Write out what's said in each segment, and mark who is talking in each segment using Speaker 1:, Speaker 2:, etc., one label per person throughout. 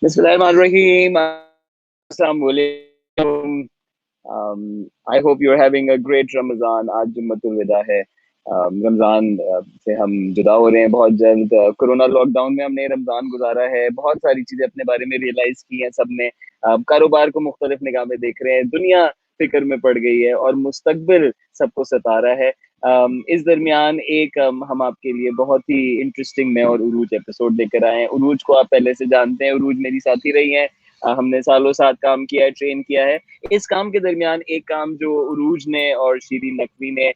Speaker 1: Bismillahirrahmanirrahim. Assalamualaikum. I hope you're having a great Ramadan. आज जुम्मतुल विदा है। रमज़ान से हम जुदा हो रहे हैं बहुत जल्द। कोरोना लॉकडाउन में हमने रमज़ान गुजारा है, बहुत सारी चीज़ें अपने बारे में रियलाइज़ की हैं सबने। कारोबार को मुख्तलिफ निगाह में देख रहे हैं, दुनिया फ़िक्र में पड़ गई है और मुस्तकबिल सबको सता रहा है। इस दरमियान एक हम आपके लिए बहुत ही इंटरेस्टिंग मैं और उरूज एपिसोड लेकर आए हैं। उरूज को आप पहले से जानते हैं, उरूज मेरी साथी रही हैं। हमने सालों साथ काम किया है, ट्रेन किया है। इस काम के दरमियान एक काम जो उरूज ने और शीरीन नकवी ने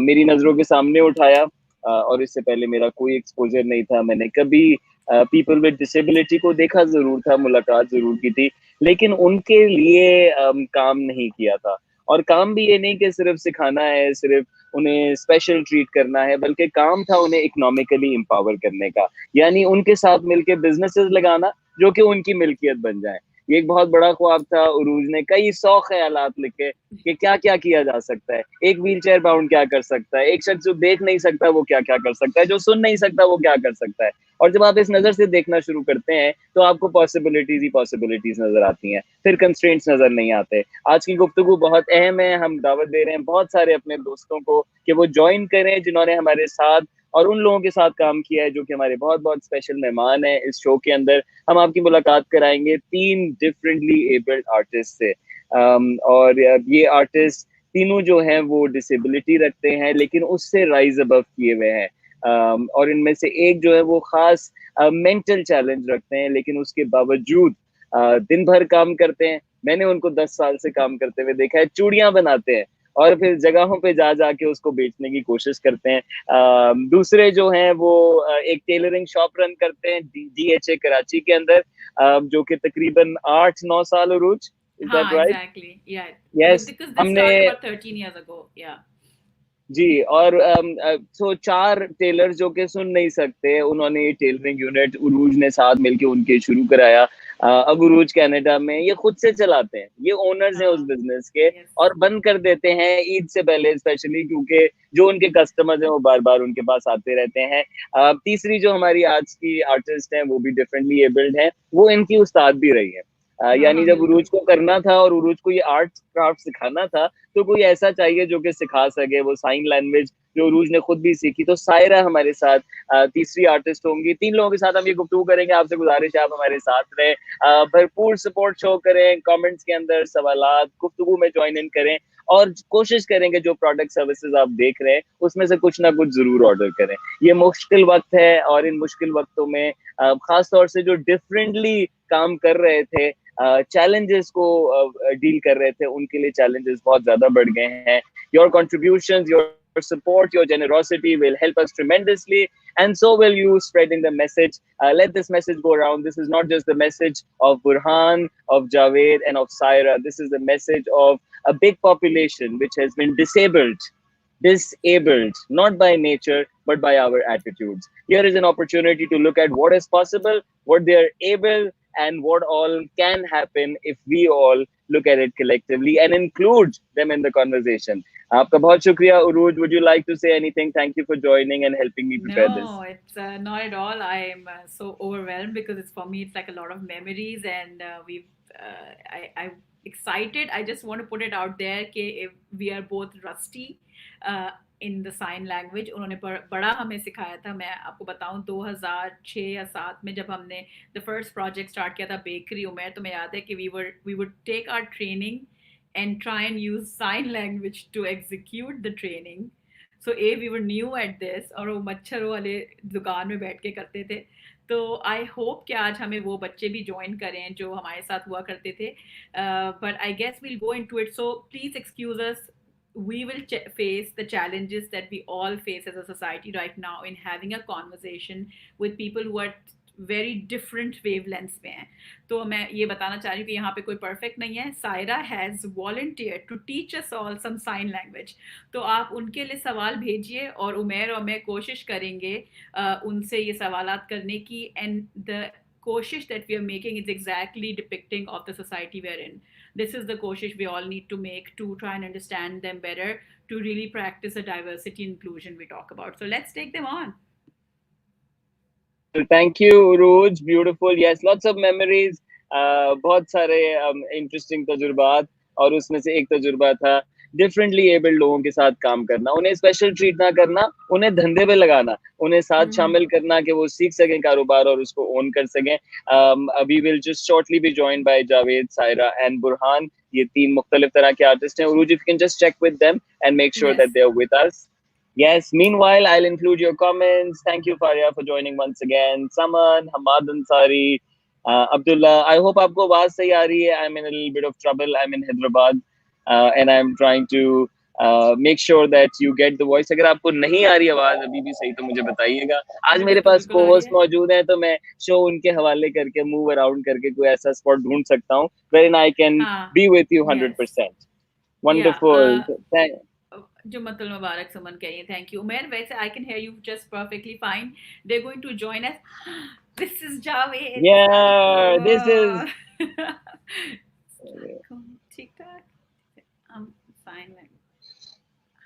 Speaker 1: मेरी नज़रों के सामने उठाया, और इससे पहले मेरा कोई एक्सपोजर नहीं था। मैंने कभी पीपल विद डिसेबिलिटी को देखा ज़रूर था, मुलाकात ज़रूर की थी, लेकिन उनके लिए काम नहीं किया था। और काम भी ये नहीं कि सिर्फ सिखाना है, सिर्फ उन्हें स्पेशल ट्रीट करना है, बल्कि काम था उन्हें इकोनॉमिकली एम्पावर करने का। यानी उनके साथ मिलके बिजनेसेस लगाना जो कि उनकी मिल्कियत बन जाए। ये एक बहुत बड़ा ख्वाब था। उरूज ने कई 100 ख्यालात लिखे कि क्या-क्या किया जा सकता है। एक व्हीलचेयर बाउंड क्या कर सकता है? एक शख्स जो देख नहीं सकता वो क्या-क्या कर सकता है? जो सुन नहीं सकता वो क्या कर सकता है? और जब आप इस नज़र से देखना शुरू करते हैं, तो आपको पॉसिबिलिटीज़ ही पॉसिबिलिटीज़ नज़र आती हैं। फिर कंस्ट्रेंट्स नज़र नहीं आते। आज की गुफ्तगू बहुत अहम है। हम दावत दे रहे हैं बहुत सारे अपने दोस्तों को कि वो जॉइन करें, जिन्होंने हमारे साथ और उन लोगों के साथ काम किया है जो कि हमारे बहुत-बहुत स्पेशल मेहमान हैं इस शो के अंदर। हम आपकी मुलाकात कराएँगे 3 डिफरेंटली एबल्ड आर्टिस्ट से। और ये आर्टिस्ट तीनों जो हैं वो डिसेबिलिटी रखते हैं, लेकिन उससे राइज़ अबव किए हुए हैं। और इनमें से एक जो है वो ख़ास मेंटल चैलेंज रखते हैं, लेकिन उसके बावजूद दिन भर काम करते हैं। मैंने उनको 10 साल से काम करते हुए देखा है। चूड़ियाँ बनाते हैं और फिर जगहों पे जा के उसको बेचने की कोशिश करते हैं। दूसरे जो हैं वो एक टेलरिंग शॉप रन करते हैं डीएचए कराची के अंदर, जो कि तकरीबन 8-9 साल उरूज, इज़ दैट
Speaker 2: हाँ,
Speaker 1: राइट?
Speaker 2: एग्जैक्टली, या
Speaker 1: यस,
Speaker 2: बिकॉज दिस
Speaker 1: हमने
Speaker 2: स्टार्टेड अबाउट 13 years ago, या
Speaker 1: जी। और सो 4 टेलर जो कि सुन नहीं सकते, उन्होंने ये टेलरिंग यूनिट उरूज ने साथ मिलके उनके शुरू कराया। अब उरूज कनाडा में ये खुद से चलाते हैं, ये ओनर्स हैं उस
Speaker 2: हाँ,
Speaker 1: बिजनेस के,
Speaker 2: यस,
Speaker 1: और बंद कर देते हैं ईद से पहले स्पेशली, क्योंकि जो उनके कस्टमर्स हैं वो बार-बार उनके पास आते रहते हैं। तीसरी जो हमारी आज की आर्टिस्ट हैं वो भी डिफरेंटली एबल्ड हैं, वो इनकी उस्ताद भी रही हैं।
Speaker 2: हाँ,
Speaker 1: यानी
Speaker 2: हाँ,
Speaker 1: जब
Speaker 2: बिल्कुल।
Speaker 1: उरूज को करना था और उरूज को ये आर्ट क्राफ्ट सिखाना था, तो कोई ऐसा चाहिए जो कि सिखा सके वो साइन लैंग्वेज जो उरूज ने खुद भी सीखी। तो सायरा हमारे साथ तीसरी आर्टिस्ट होंगी। 3 लोगों के साथ हम ये गुफ्तगू करेंगे। आपसे गुजारिश है आप हमारे साथ रहें, भरपूर सपोर्ट शो करें, कमेंट्स के अंदर सवालात, गुफ्तगू में जॉइन इन करें, और कोशिश करेंगे जो प्रोडक्ट सर्विसेज आप देख रहे हैं उसमें से कुछ ना कुछ ज़रूर ऑर्डर करें। ये मुश्किल वक़्त है और इन मुश्किल वक़्तों में ख़ास तौर से जो डिफरेंटली काम कर रहे थे, चैलेंजेस को डील कर रहे थे, उनके लिए चैलेंजेस बहुत ज़्यादा बढ़ गए हैं। Your contributions, your support, your generosity will help us tremendously, and so will you spreading the message. Let this message go around. This is not just the message of Burhan, of Javed, and of Saira. This is the message of a big population which has been disabled, not by nature, but by our attitudes. Here is an opportunity to look at what is possible, what they are able, and what all can happen if we all look at it collectively and include them in the conversation. आपका बहुत शुक्रिया उरूज. Would you like to say anything? Thank you for joining and helping me prepare this.
Speaker 2: No, it's not at all. I'm so overwhelmed because it's for me. It's like a lot of memories, and I'm excited. I just want to put it out there कि if we are both rusty in the sign language. उन्होंने बड़ा हमें सिखाया था. मैं आपको बताऊं 2006 या 7 में जब हमने the first project start किया था बेकरी उमेर, तो मैं याद है कि we would take our training and try and use sign language to execute the training. So uh we were new at this, और वो मच्छरों वाले दुकान में बैठ के करते थे. तो आई होप कि आज हमें वो बच्चे भी ज्वाइन करें जो हमारे साथ हुआ करते थे. But I guess we'll go into it, so please excuse us. We will face the challenges that we all face as a society right now in having a conversation with people who are very different wavelengths में है. तो मैं ये बताना चाह रही हूँ कि यहाँ पे कोई परफेक्ट नहीं है. Saira has volunteer to teach us all some sign language. तो आप उनके लिए सवाल भेजिए और उमेर और मैं कोशिश करेंगे उनसे ये सवालात करने की. एंड द कोशिश that we are making is exactly depicting of the society we're in. This is the कोशिश we all need to make to try and understand them better, to really practice the diversity and inclusion we talk about. So let's take them on.
Speaker 1: Thank you Urooj, beautiful, yes, lots of memories, बहुत सारे interesting तजुर्बात, और उसमें से एक तजुर्बा था differently abled लोगों के साथ काम करना, उन्हें स्पेशल ट्रीट ना करना, उन्हें धंधे पे लगाना, उन्हें साथ शामिल करना कि वो सीख सकें कारोबार और उसको ओन कर सकें। We will just shortly be joined by Javed, Saira and Burhan. ये तीन मुख्तलिफ तरह के आर्टिस्ट हैं। Urooj, if you can just check with them and make sure that
Speaker 2: Yes.
Speaker 1: They are with us. Yes, meanwhile, I'll include your comments. Thank you, Faria, for joining once again. Saman, Hamad Ansari, Abdullah. I hope आपको आवाज सही आ रही है. I'm in a little bit of trouble. I'm in Hyderabad, and I'm trying to make sure that you get the voice. अगर आपको नहीं आ रही आवाज अभी भी सही तो मुझे बताइएगा. आज मेरे
Speaker 2: बिल्कुल
Speaker 1: पास
Speaker 2: बिल्कुल आ रही
Speaker 1: co-host
Speaker 2: है।
Speaker 1: मौजूद हैं, तो मैं शो उनके हवाले करके मूव अराउंड करके कोई ऐसा स्पॉट ढूंढ सकता हूँ wherein I can
Speaker 2: हाँ।
Speaker 1: be with you
Speaker 2: Yes.
Speaker 1: 100%.
Speaker 2: Yeah.
Speaker 1: Wonderful. Thank.
Speaker 2: जुम्मतुल मुबारक सुमन कहिए। Thank you Umar. वैसे I can hear you just perfectly fine. They are going to join us. This is Javed.
Speaker 1: Yeah, this is.
Speaker 2: ठीक ठाक। Sign language.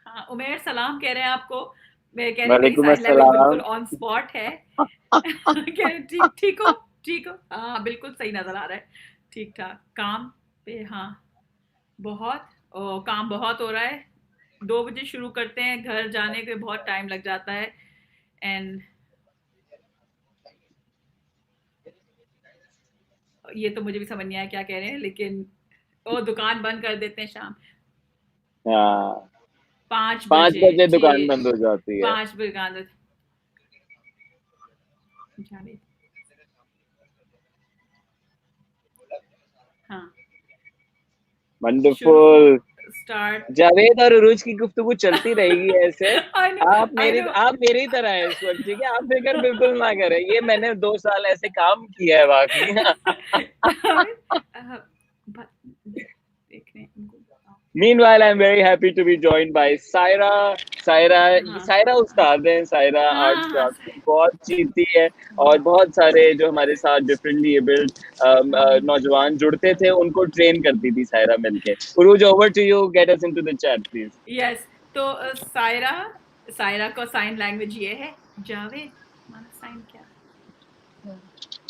Speaker 2: हाँ उमेर सलाम कह रहे हैं आपको। मैं कह रही मेरी
Speaker 1: वालेकुम
Speaker 2: साइन लैंग्वेज बिल्कुल
Speaker 1: अस्सलाम.
Speaker 2: ऑन स्पॉट है। कह रहे ठीक ठीक हो। ठीक हो हाँ बिल्कुल सही नजर आ रहा है। ठीक ठाक काम पे। हाँ बहुत काम बहुत हो रहा है। 2 बजे शुरू करते हैं, घर जाने के बहुत टाइम लग जाता है। एंड ये तो मुझे भी समझ नहीं आया क्या कह रहे हैं, लेकिन वो दुकान बंद कर देते हैं शाम
Speaker 1: हाँ,
Speaker 2: 5 बजे।
Speaker 1: 5 बजे
Speaker 2: जी
Speaker 1: दुकान बंद हो जाती है.
Speaker 2: 5 बजे दुकान जाने। हाँ शुरू
Speaker 1: वंडरफुल.
Speaker 2: स्टार्ट।
Speaker 1: जावेद और उरूज की गुफ्तगू चलती रहेगी ऐसे.
Speaker 2: I know I know.
Speaker 1: आप मेरी तरह हैं इस वक्त, ठीक है, आप फिक्र बिल्कुल ना करें. ये मैंने 2 साल ऐसे काम किया है वाकई.
Speaker 2: देखने
Speaker 1: Meanwhile, I'm very happy to be joined by Saira.
Speaker 2: हाँ
Speaker 1: सायरा उस्ताद हैं. सायरा आर्ट्स
Speaker 2: हाँ हाँ
Speaker 1: क्लास में बहुत सीखती है, और बहुत सारे जो हमारे साथ डिफरेंटली एबल्ड नौजवान जुड़ते थे उनको ट्रेन करती थी सायरा मिलके. Urooj, over to you. Get us into the chat please.
Speaker 2: Yes. तो सायरा सायरा का साइन लैंग्वेज ये है जावेद। हमारा साइन क्या?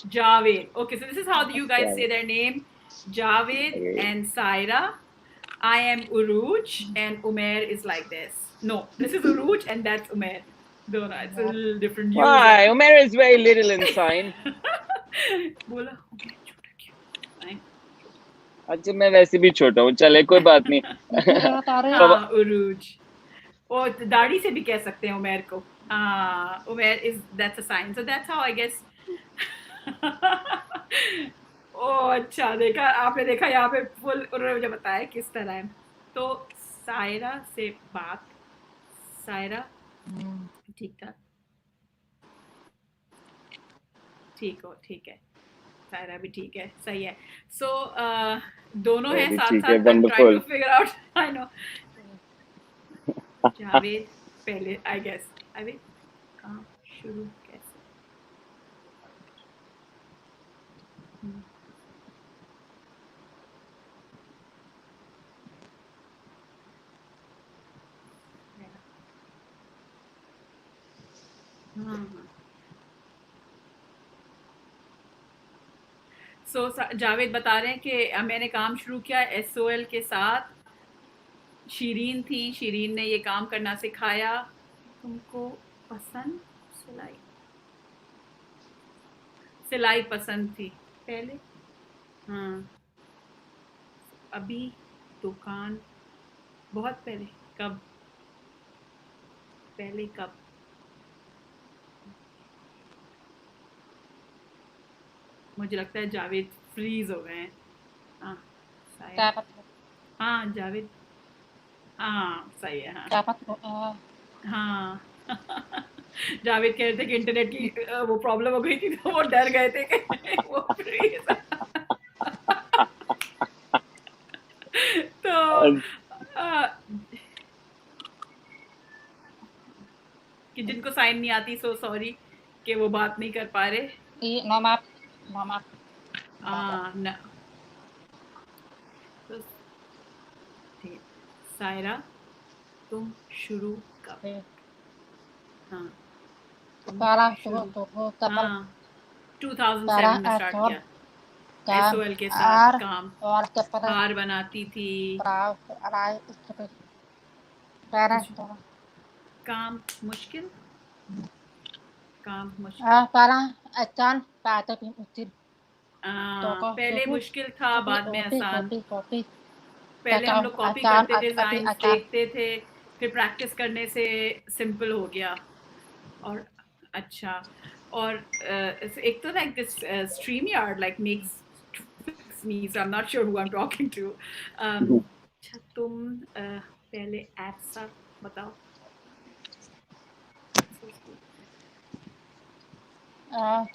Speaker 2: Javed. Okay, so this is how you guys say their name. Javed and Saira. I am Uruj and Umer is like this. No, this is Uruj and that's Umer. No, no, it's a little different use
Speaker 1: Why?
Speaker 2: है।
Speaker 1: Umair is very little in sign.
Speaker 2: बोला उमेर छोटा क्यों? Fine.
Speaker 1: अच्छा, मैं वैसे भी छोटा हूँ, चले कोई बात नहीं.
Speaker 2: हाँ उरूज। और दाढ़ी से भी कह सकते हैं उमेर को। हाँ Umer is that's a sign, so that's how I guess. ओ अच्छा, देखा आपने, देखा यहाँ पे फुल उन्होंने मुझे बताया किस तरह है। तो सायरा से बात। सायरा ठीक ठाक। ठीक हो ठीक है। सायरा भी ठीक है, सही है। सो दोनों
Speaker 1: वो
Speaker 2: हैं
Speaker 1: भी
Speaker 2: साथ
Speaker 1: ठीक है.
Speaker 2: साथ। I am trying to
Speaker 1: wonderful.
Speaker 2: Figure out. I know Javed पहले आई गेस। आई विल काम शुरू कैसे? हाँ सो जावेद बता रहे हैं कि मैंने काम शुरू किया SOL के साथ। शीरीन थी, शीरीन ने ये काम करना सिखाया। तुमको पसंद सिलाई? सिलाई पसंद थी पहले। हाँ अभी दुकान बहुत पहले। कब? पहले कब? मुझे लगता है जावेद फ्रीज हो गए हैं। हाँ शायद। हाँ जावेद। हाँ सही है। हाँ हाँ जावेद कह रहे थे कि इंटरनेट की वो प्रॉब्लम हो गई थी, तो वो डर गए थे कि वो फ्रीज। तो कि जिनको साइन नहीं आती, सो सॉरी कि वो बात नहीं कर पा रहे। न तो ठीक है। सायरा तुम शुरू कब? हाँ
Speaker 3: 12 तब
Speaker 2: हाँ 2007
Speaker 3: 12
Speaker 2: में स्टार्ट
Speaker 3: SOL
Speaker 2: किया
Speaker 3: काम
Speaker 2: SOL के साथ
Speaker 3: R
Speaker 2: काम
Speaker 3: और के पर
Speaker 2: हार बनाती थी
Speaker 3: अराई इसके पैरा
Speaker 2: काम मुश्किल काम मुश्किल
Speaker 3: parang acan पाते भी उचित तो को
Speaker 2: पहले मुश्किल था
Speaker 3: कॉपी
Speaker 2: बाद में आसान
Speaker 3: कॉपी कॉपी
Speaker 2: पहले हम लोग कॉपी
Speaker 3: आचान
Speaker 2: करते थे
Speaker 3: अभी
Speaker 2: लाइंस
Speaker 3: आचान
Speaker 2: देखते थे फिर प्रैक्टिस करने से सिंपल हो गया और अच्छा और एक तो like this stream yard like makes me so I'm not sure who I'm talking to अच्छा तुम पहले ऐप सा बताओ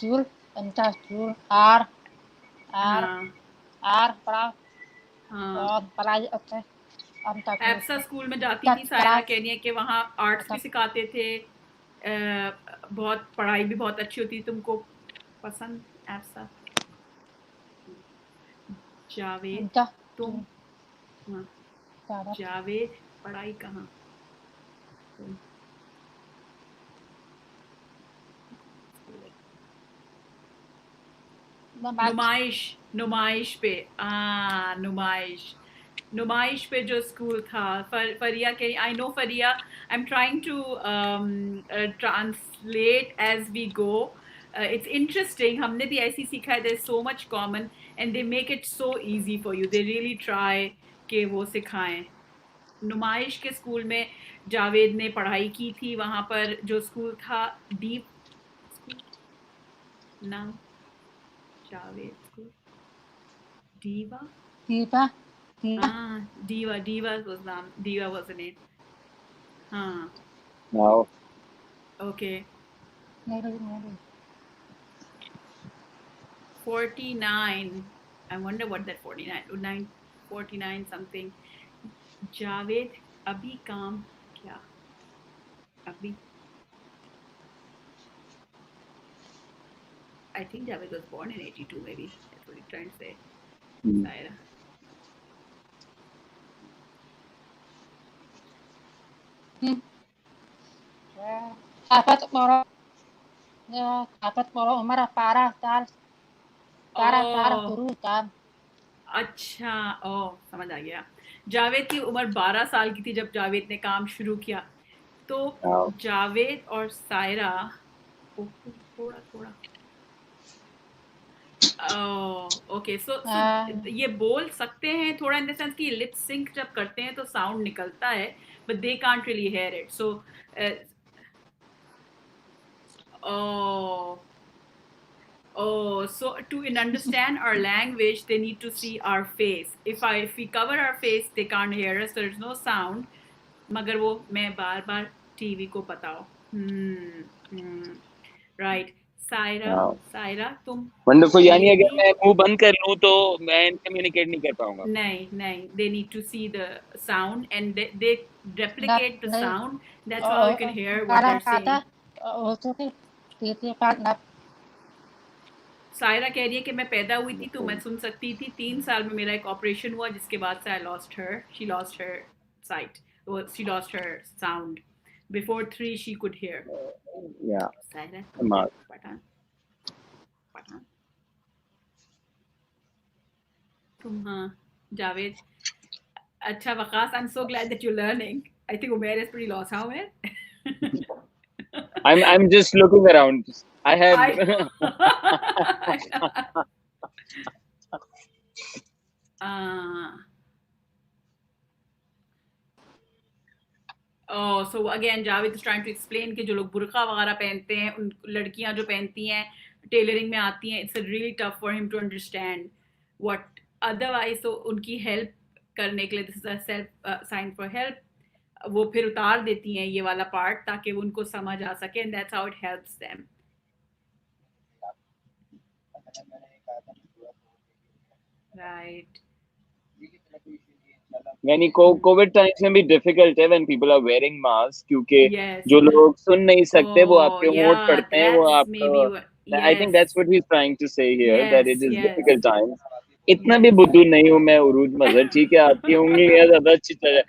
Speaker 3: जूल अंचा जूल R R
Speaker 2: हाँ
Speaker 3: R पढ़ा
Speaker 2: हाँ
Speaker 3: और पढ़ाई ओके अंचा जूल
Speaker 2: एप्सा स्कूल में जाती थी सायरा कह रही है कि वहाँ आर्ट्स भी सिखाते थे बहुत पढ़ाई भी बहुत अच्छी होती तुमको पसंद एप्सा जावेद तुम हाँ जावेद पढ़ाई कहाँ तुम नुमाइश नुमाइश पे नुमाइश पे जो स्कूल था फरिया के I know Fariya I am trying to translate as we go it's interesting हमने भी ऐसे ही सीखा है there so much common and they make it so easy for you they really try के वो सिखाएं नुमाइश के स्कूल में जावेद ने पढ़ाई की थी वहां पर जो स्कूल था डीप नाम Javed school Diva?
Speaker 3: Diva
Speaker 2: Diva was naam. Diva was the name. हाँ.
Speaker 1: Wow.
Speaker 2: Okay.
Speaker 3: maybe
Speaker 2: 49. I wonder what that 49 something. Javed अभी काम क्या? अभी. I think Javed was born in 82 maybe. That's what he's trying to say. Saira.
Speaker 3: Dapat kalau Umar parah cara guru kan
Speaker 2: अच्छा ओ समझ आ गया जावेद की उम्र 12 साल की थी जब जावेद ने काम शुरू किया तो
Speaker 1: Wow.
Speaker 2: जावेद और सायरा थोड़ा थोड़ा ओके सो ये बोल सकते हैं थोड़ा इन द सेंस कि लिप सिंक जब करते हैं तो साउंड निकलता है but they can't really hear it so Oh, so to understand our language, they need to see our face. If we cover our face, they can't hear us. There's no sound. मगर वो मैं बार-बार TV को बताओ. Right. Saira तुम
Speaker 1: wonderful यानी अगर मैं मुंह बंद कर लूं तो मैं कम्युनिकेट नहीं कर पाऊंगा
Speaker 2: नहीं they need to see the sound and they replicate the sound that's how you can hear what they're saying Saira कह रही है कि मैं पैदा हुई थी तो मैं सुन सकती थी 3 साल में मेरा एक ऑपरेशन हुआ जिसके बाद से she lost her sight she lost her sound before 3 she could hear
Speaker 1: yeah
Speaker 2: Saira Pathan तुम हाँ जावेद अच्छा Waqas I'm so glad that you're learning I think Umair is pretty lost how Umair
Speaker 1: I'm just looking around I have
Speaker 2: Oh, so again, Javed is trying to explain कि जो लोग बुर्का वगैरह पहनते हैं उन लड़कियां जो पहनती हैं टेलरिंग में आती हैं it's really tough for him to understand what otherwise तो उनकी help करने के लिए this is a self sign for help वो फिर उतार देती हैं ये वाला part ताकि वो उनको समझ आ सके and that's how it helps them right
Speaker 1: यानी कोविड टाइम्स में भी डिफिकल्ट है when people are wearing mask क्योंकि जो लोग सुन नहीं सकते वो आपके होंठ पढ़ते हैं वो आप I think that's what he is trying to say here that it is difficult times इतना भी बुद्धू नहीं हूं मैं उरूज मजहर ठीक है आपकी उंगलियां ज्यादा अच्छी तरह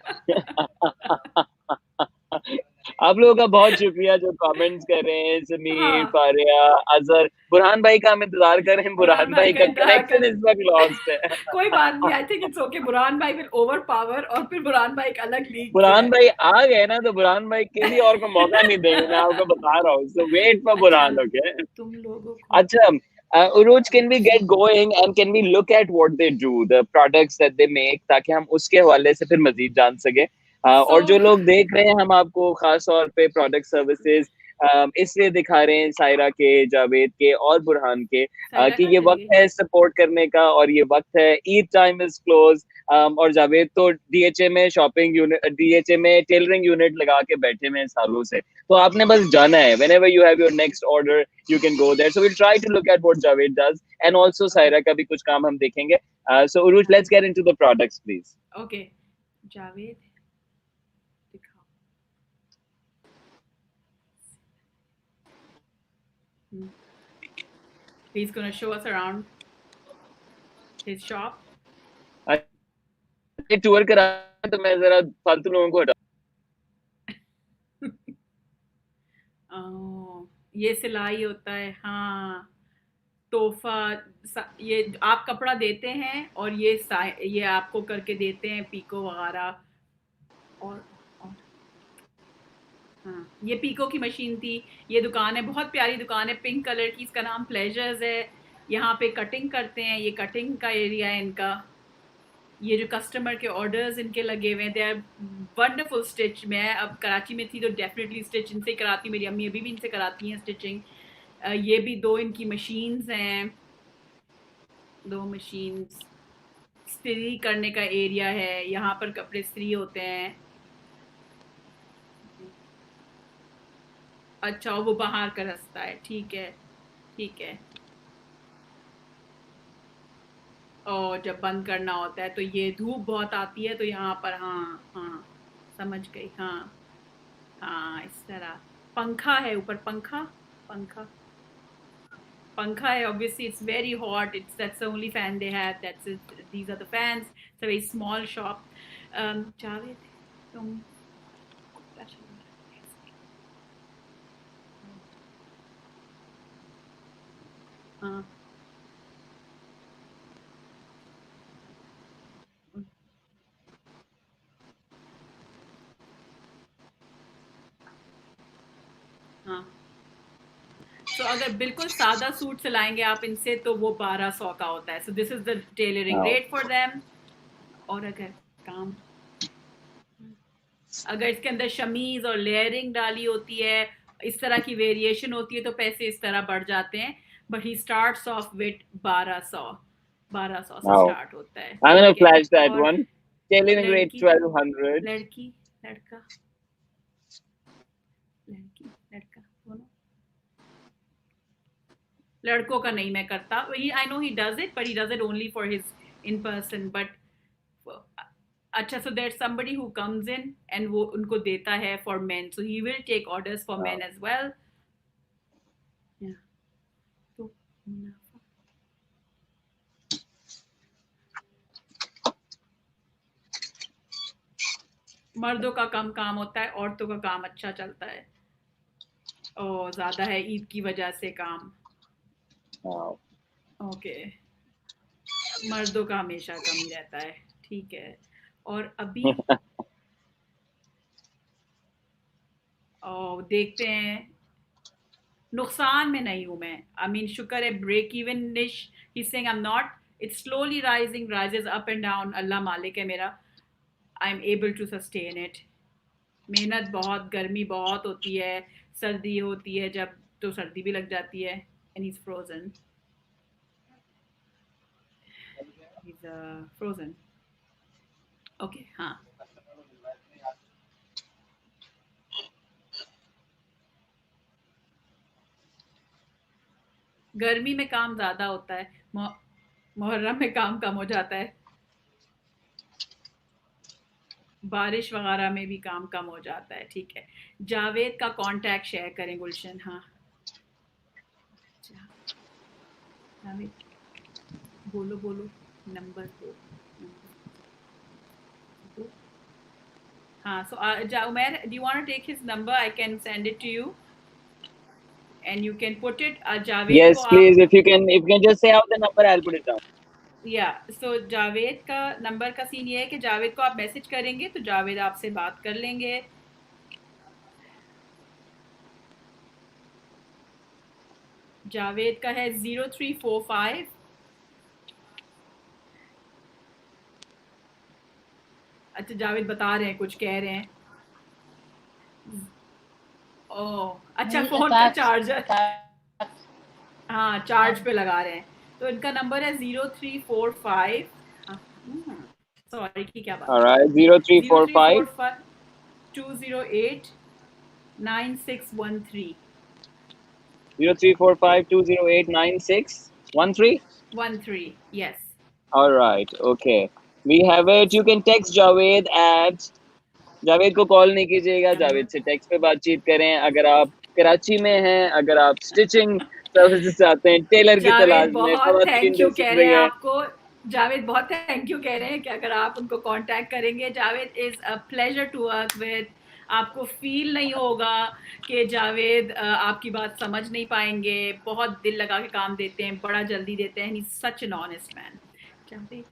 Speaker 1: आप लोगों का बहुत शुक्रिया जो कमेंट्स कर रहे हैं, समीर,
Speaker 2: हाँ,
Speaker 1: फारिया, अजहर, बुरहान भाई का हम इंतजार कर रहे हैं,
Speaker 2: बुरहान
Speaker 1: बुरहान
Speaker 2: भाई
Speaker 1: भाई
Speaker 2: का
Speaker 1: का
Speaker 2: इंतजार
Speaker 1: कनेक्शन
Speaker 2: कर।
Speaker 1: इस वक्त लॉस्ट है।
Speaker 2: कोई बात नहीं, I think it's okay. Burhan भाई विल ओवर पावर, और फिर बुरहान भाई एक अलग लीग पे
Speaker 1: बुरहान
Speaker 2: है।
Speaker 1: भाई आ गए ना तो बुरहान भाई किसी और को मौका नहीं देंगे, मैं आपको बता रहा हूँ, सो वेट फॉर
Speaker 2: अच्छा,
Speaker 1: बुरहान, ओके।
Speaker 2: तुम लोगों को
Speaker 1: अच्छा, Uruj, can we get going and can we look at what they do, the products that they make, ताकि हम उसके हवाले से फिर मजीद जान सके। और
Speaker 2: सो
Speaker 1: जो लोग देख रहे हैं, हम आपको खास तौर पे प्रोडक्ट सर्विसेज इसलिए दिखा रहे हैं, सायरा के, जावेद के और बुरहान के,
Speaker 2: सायरा
Speaker 1: कि
Speaker 2: कहाँ
Speaker 1: ये
Speaker 2: चली
Speaker 1: वक्त
Speaker 2: गई?
Speaker 1: है सपोर्ट करने का और ये वक्त है, ईद टाइम इज क्लोज। और जावेद तो डीएचए में शॉपिंग यूनिट, डीएचए में टेलरिंग यूनिट लगा के बैठे हुए हैं सालों से, तो आपने बस जाना है, whenever you have your next order you can go there, so we'll try to look at what Javed does and also
Speaker 2: okay,
Speaker 1: Saira का भी कुछ काम हम देखेंगे। So Uruj,
Speaker 2: हाँ,
Speaker 1: let's get into the products please।
Speaker 2: Okay. Javed दिखाओ। He's gonna show us around his shop.
Speaker 1: ये tour करा तो मैं जरा फालतू लोगों को हटा।
Speaker 2: ओह, ये सिलाई होता है, हाँ। तोहफा, ये आप कपड़ा देते हैं और ये आपको करके देते हैं पीको वगैरह। और हाँ, ये पीको की मशीन थी। ये दुकान है, बहुत प्यारी दुकान है, पिंक कलर की, इसका नाम प्लेजर्स है। यहाँ पे कटिंग करते हैं, ये कटिंग का एरिया है इनका। ये जो कस्टमर के ऑर्डर्स इनके लगे हुए हैं, दे आर वंडरफुल स्टिच। मैं अब कराची में थी तो डेफिनेटली स्टिच इनसे कराती, मेरी अम्मी अभी भी इनसे कराती हैं स्टिचिंग। ये भी 2 इनकी मशीन्स हैं, 2 मशीन्स। इस्त्री करने का एरिया है, यहाँ पर कपड़े इस्त्री होते हैं। अच्छा, वो बाहर का रास्ता है, ठीक है, ठीक है। और जब बंद करना होता है तो ये धूप बहुत आती है तो यहाँ पर, हाँ, हाँ, समझ गई, हाँ, हाँ, इस तरह। पंखा है ऊपर, पंखा, पंखा, पंखा है। Obviously it's very hot, that's the only fan they have, that's it, these are the fans, it's a very small shop। Javed, तुम क्या चल रहा है? हाँ, हाँ। सो अगर बिल्कुल सादा सूट सिलाएंगे आप इनसे तो वो 1200 का होता है। So this is the tailoring
Speaker 1: हाँ।
Speaker 2: Rate for them. और अगर काम, अगर इसके अंदर शमीज और लेयरिंग डाली होती है, इस तरह की वेरिएशन होती है तो पैसे इस तरह बढ़ जाते हैं। But he starts of with 1200 से
Speaker 1: Wow,
Speaker 2: स्टार्ट होता है,
Speaker 1: I'm gonna
Speaker 2: ठीक है।
Speaker 1: flash that
Speaker 2: और
Speaker 1: one, tailoring rate
Speaker 2: लड़की,
Speaker 1: 1200।
Speaker 2: लड़की, लड़का, लड़की, लड़का दोनों। लड़कों का नहीं मैं करता, I know he does it, but he does it only for his in person. But अच्छा, so there somebody who comes in and वो उनको देता है for men, so he will take orders for men as well. तो मुनाफा, मर्दों का कम काम होता है, औरतों का काम अच्छा चलता है। ओ, ज्यादा है ईद की वजह से काम।
Speaker 1: Wow।
Speaker 2: ओके, मर्दों का हमेशा कम ही रहता है, ठीक है। और अभी देखते हैं, नुकसान में नहीं हूं मैं। आई मीन शुक्र है, ब्रेक इवन निश, he saying I am not, it's slowly rising, rises up and down, अल्लाह मालिक है मेरा। I am able to sustain it. मेहनत बहुत, गर्मी बहुत होती है, सर्दी होती है जब, तो सर्दी भी लग जाती है। And he is frozen, he is frozen. Okay, हाँ। गर्मी में काम ज्यादा होता है, मुहर्रम में काम कम हो जाता है, बारिश वगैरह में भी काम कम हो जाता है, ठीक है। जावेद का कांटेक्ट शेयर करें गुलशन, हाँ। जावेद, बोलो बोलो, नंबर दो, नंबर दो, So Umair, do you want to take his number? I can send it to you, and you can put it. Javed को
Speaker 1: Yes,
Speaker 2: आप,
Speaker 1: please. If you can just say out the number, I'll put it down.
Speaker 2: या सो जावेद का number का scene ये है कि जावेद को आप मैसेज करेंगे तो जावेद आपसे बात कर लेंगे. जावेद का है 0345. अच्छा जावेद बता रहे हैं, कुछ कह रहे हैं. ओह अच्छा, फोन का चार्जर, हाँ चार्ज पे लगा रहे हैं. तो इनका नंबर है 0345. सॉरी की क्या बात.
Speaker 1: All right. 0345
Speaker 2: 0345 208 9613.
Speaker 1: 0345 208 9613.
Speaker 2: 13, yes.
Speaker 1: All right. Okay. We have it. You can text Javed at. Javed को कॉल नहीं कीजिएगा, जावेद से टेक्स्ट पे बातचीत करें. अगर आप कराची में हैं, अगर आप स्टिचिंग सर्विसेज चाहते हैं, टेलर की तलाश
Speaker 2: जावेद
Speaker 1: में,
Speaker 2: बहुत
Speaker 1: खवातीन
Speaker 2: थैंक
Speaker 1: जो
Speaker 2: यू कह
Speaker 1: सीख
Speaker 2: रहे
Speaker 1: रही
Speaker 2: हैं
Speaker 1: हैं.
Speaker 2: आपको. जावेद बहुत थैंक यू कह रहे हैं कि अगर आप उनको कांटेक्ट करेंगे. Javed is a pleasure to work with. आपको फील नहीं होगा कि जावेद आपकी बात समझ नहीं पाएंगे. बहुत दिल लगा के काम देते हैं, बड़ा जल्दी देते हैं. He such an honest man. Javed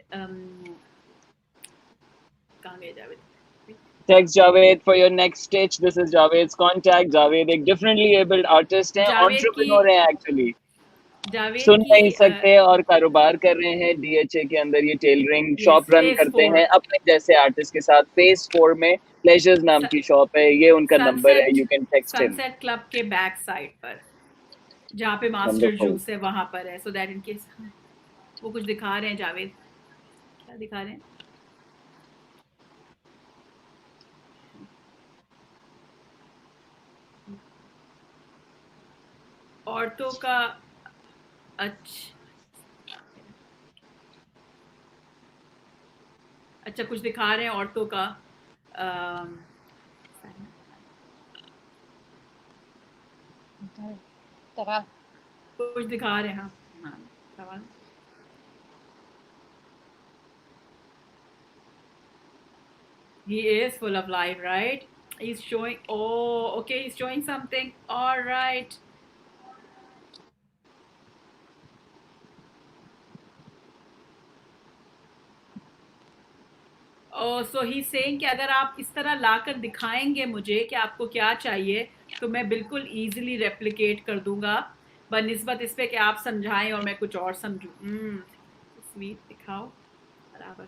Speaker 2: कहाँ गए Javed?
Speaker 1: Text Javed for your next stitch. This is Javed's contact. Javed एक differently abled artist है,
Speaker 2: जावेद की
Speaker 1: entrepreneur है actually.
Speaker 2: जावेद
Speaker 1: सुन
Speaker 2: की
Speaker 1: नहीं सकते और कारोबार कर रहे हैं. DHA के अंदर ये टेलरिंग शॉप रन
Speaker 2: फेस
Speaker 1: करते
Speaker 2: 4
Speaker 1: हैं अपने जैसे आर्टिस्ट के साथ. फेस 4 में प्लेजर्स नाम की शॉप है. ये उनका नंबर है.
Speaker 2: Sunset
Speaker 1: you can text him.
Speaker 2: Sunset club के बैक साइड पर, जहाँ पे मास्टर
Speaker 1: वंडरफुल.
Speaker 2: जूस है वहां पर है. सो दैट इन केस वो कुछ दिखा रहे हैं. जावेद क्या दिखा रहे हैं? औरतों का. अच्छा कुछ दिखा रहे हैं औरतों का. कुछ दिखा रहे हैं. हाँ सवाल. He is full of life, right? He's showing. Oh, okay. He's showing something. All right. So he saying कि अगर आप इस तरह लाकर दिखाएंगे मुझे कि आपको क्या चाहिए, तो मैं बिल्कुल ईजिली रेप्लिकेट कर दूंगा, बनिस्बत इस पे कि आप समझाएं और मैं कुछ और समझूं. स्वीट दिखाओ बराबर.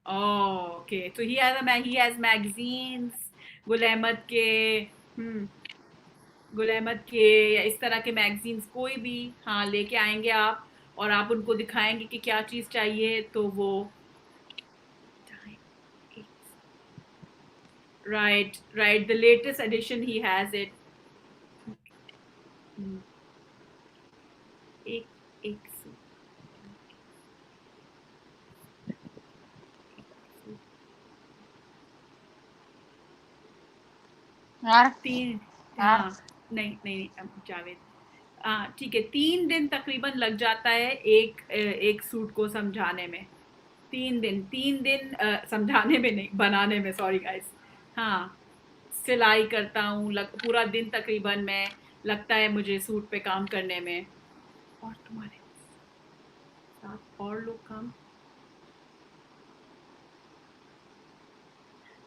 Speaker 2: ओके, तो he has magazines. Gul Ahmed के. गुल अहमद के या इस तरह के मैगजीन्स कोई भी, हाँ लेके आएंगे आप, और आप उनको दिखाएंगे कि क्या चीज़ चाहिए तो वो. Right right, the latest edition he has it. एक एक तीन. हाँ नहीं नहीं जावेद, हाँ ठीक है. 3 दिन तकरीबन लग जाता है एक सूट को समझाने में. 3 दिन समझाने में नहीं, बनाने में. Sorry guys. हाँ सिलाई करता हूँ, पूरा दिन तकरीबन मैं लगता है मुझे सूट पे काम करने में. और तुम्हारे साथ और लोग काम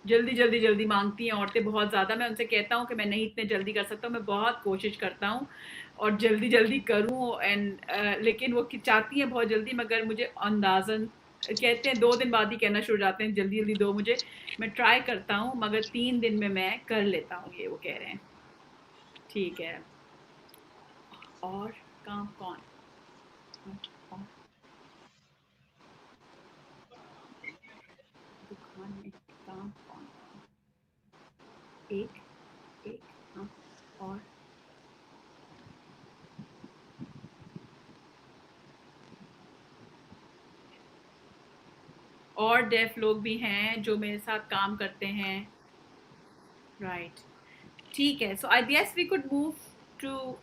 Speaker 2: जल्दी मांगती हैं औरतें बहुत ज़्यादा. मैं उनसे कहता हूँ कि मैं नहीं इतने जल्दी कर सकता हूँ. मैं बहुत कोशिश करता हूँ और जल्दी करूँ लेकिन वो चाहती हैं बहुत जल्दी, मगर मुझे अंदाज़न कहते हैं 2 दिन बाद ही कहना शुरू हो जाते हैं जल्दी दो मुझे. मैं ट्राई करता हूँ मगर 3 दिन में मैं कर लेता हूँ, ये वो कह रहे हैं. ठीक है. और काम कौन? दुकान में काम कौन? एक हाँ. और डेफ लोग भी हैं जो मेरे साथ काम करते हैं. राइट ठीक है. So I guess we could move to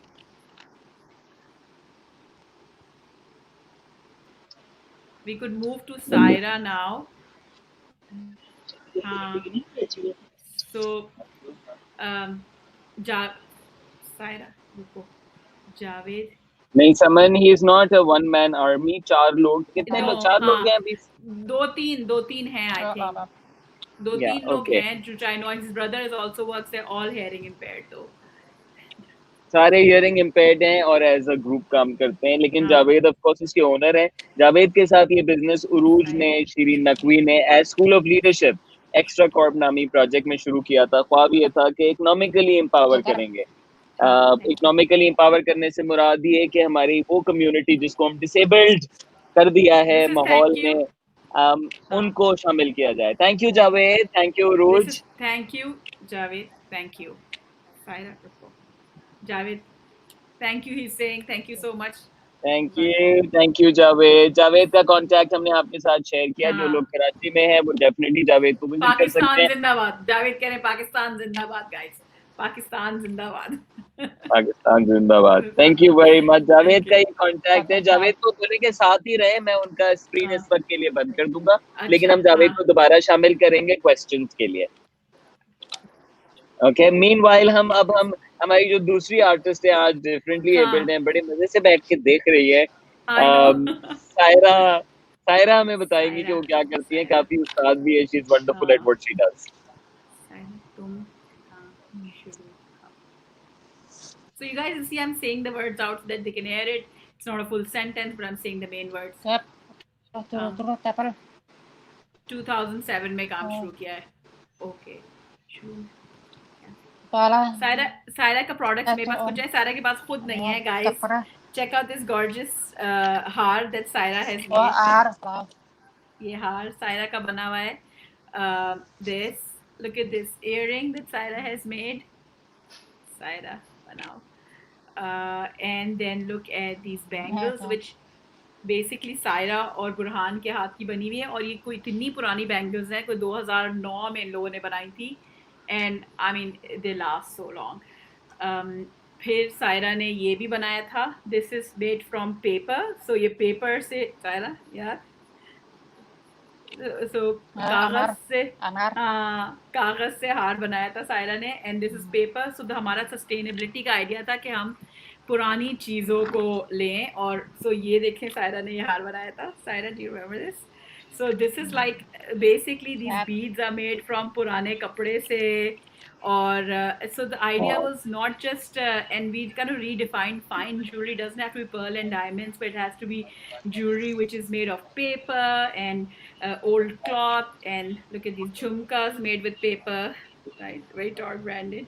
Speaker 2: We could move to Saira now. So Saira, रुको, जावेद
Speaker 1: नहीं, Suman he is not a one man army. 4 लोग, कितने लोग, 4 लोग हैं अभी.
Speaker 2: 2-3 हैं आई थिंक. 2-3 लोग हैं जो I know his brother is also works. They're all hearing impaired though.
Speaker 1: सारे हियरिंग इम्पेयर्ड हैं और एज अ ग्रुप काम करते हैं. लेकिन जावेद ऑफ कोर्स इसके ओनर हैं. जावेद के साथ ये बिजनेस उरूज ने, शीरीन नकवी ने as school of leadership extra corp नामी प्रोजेक्ट में शुरू किया था. ख्वाब ये था कि इकोनॉमिकली एम्पावर करेंगे. इकोनॉमिकली एम्पावर करने से मुराद ये कि हमारी वो कम्युनिटी जिसको हम डिसेबल्ड कर दिया है माहौल में, उनको शामिल किया जाए. Thank you Javed. Thank you Urooj.
Speaker 2: Thank you Javed. Thank you Javed, thank you. He's saying thank you so much.
Speaker 1: Thank you Javed. Javed का कांटेक्ट हमने आपके साथ शेयर किया. जो लोग कराची में हैं वो डेफिनेटली जावेद को विजिट कर सकते हैं.
Speaker 2: पाकिस्तान जिंदाबाद. जावेद कह रहे हैं पाकिस्तान जिंदाबाद गाइस. पाकिस्तान जिंदाबाद.
Speaker 1: पाकिस्तान जिंदाबाद. Thank you very much. Javed का ये कांटेक्ट है. जावेद को बोले के साथ ही रहे. मैं उनका स्क्रीन इस वक्त के लिए बंद कर दूंगा. लेकिन हम जावेद को दोबारा शामिल करेंगे क्वेश्चंस के लिए. ओके. मीनवाइल हम हमारी जो दूसरी आर्टिस्ट है आज डिफरेंटली एबल्ड हैं, बड़े मजे से बैठ के देख रही है. सायरा हमें बताएंगी कि वो क्या करती है. काफी उस्ताद भी है. She is wonderful at what she does.
Speaker 2: So you guys see I'm saying the words out so that they can hear it. It's not a full sentence but I'm saying the main words. 2007 में काम शुरू किया है. Okay. Saira का product मेरे पास कुछ है. सायरा के पास खुद नहीं है guys. Check out this gorgeous हार दैट सायरा हैज मेड. ये हार सायरा का बना हुआ है. This look at this earring that Saira has made. Saira बनाओ. And then look at these bangles which basically Saira और बुरहान के हाथ की बनी हुई है. और ये कोई इतनी पुरानी बैंगल्स हैं, कोई 2009 में इन लोगों ने बनाई थी. And I mean they last so long. फिर सायरा ने ये भी बनाया था. This is made from paper. So ये पेपर से सायरा यार कागज से हार बनाया था सायरा ने. And this is paper. So हमारा सस्टेनेबिलिटी का आइडिया था कि हम पुरानी चीज़ों को लें. और so ये देखें सायरा ने ये हार बनाया था. Saira, do you remember this? So this is like basically these beads are made from पुराने कपड़े से. और so the idea was not just and we kind of redefined fine jewelry doesn't have to be pearl and diamonds, but it has to be jewelry which is made of paper and old cloth. And look at these jhumkas made with paper, right? Very Tork branded.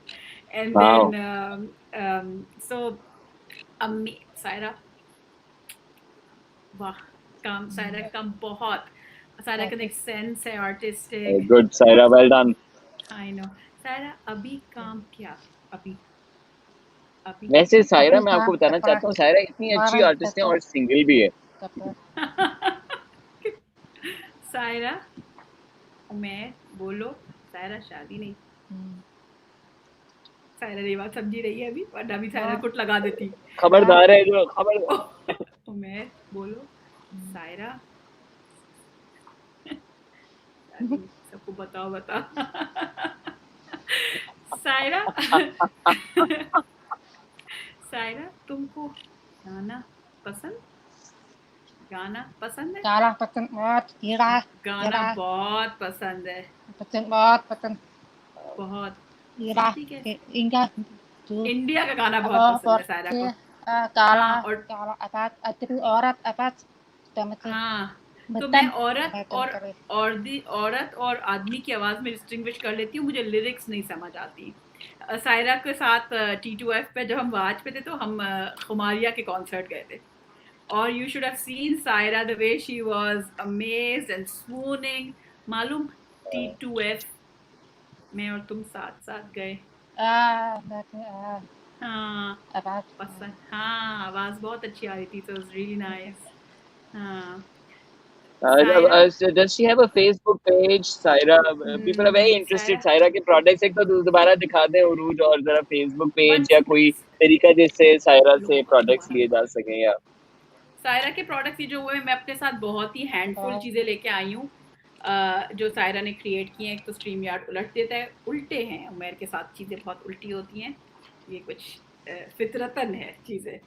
Speaker 2: And then so Saira, वाह काम सायरा का बहुत. सायरा का एक sense है artistic.
Speaker 1: Good Saira, well done.
Speaker 2: I know. Saira अभी काम क्या अभी
Speaker 1: वैसे सायरा मैं आपको बताना चाहता हूँ, सायरा इतनी अच्छी आर्टिस्ट है और सिंगल भी है.
Speaker 2: सायरा मैं बोलो. सायरा शादी नहीं. सायरा ये बात समझी रही है अभी, वरना भी सायरा कुट लगा देती.
Speaker 1: खबरदार है जो खबर.
Speaker 2: मैं बोलो सायरा सबको बता. सायरा सायरा तुमको गाना पसंद है?
Speaker 3: गाना पसंद बहुत.
Speaker 2: गाना बहुत पसंद है. बहुत. इंडिया का गाना बहुत पसंद है सायरा को. हाँ तो मैं औरत और आदमी की आवाज़ में डिस्टिंग्विश कर लेती हूँ. मुझे लिरिक्स नहीं समझ आती. सायरा के साथ T2F पे जब हम वाच पे थे तो हम खुमारिया के कॉन्सर्ट गए थे. और you should have seen Saira the way she was amazed and swooning. मालूम T2F मैं और तुम साथ गए. हाँ पसंद. हाँ आवाज़ बहुत अच्छी आ रही थी. So it was really nice. हाँ.
Speaker 1: Does she have a Facebook page? Saira, people are very interested. Saira के products एक तो दोबारा दिखा दें उरूज, और जरा Facebook page या कोई तरीका जिससे सायरा से products लिए जा सकें. या
Speaker 2: सायरा के प्रोडक्ट्स ये जो हुए मैं अपने साथ बहुत ही हैंडफुल चीज़ें लेके आई हूँ जो सायरा ने क्रिएट की हैं। एक तो स्ट्रीम यार्ड उलट देता है, उल्टे हैं उमेर के साथ चीज़ें बहुत उल्टी होती हैं, ये कुछ फितरतन है चीज़ें।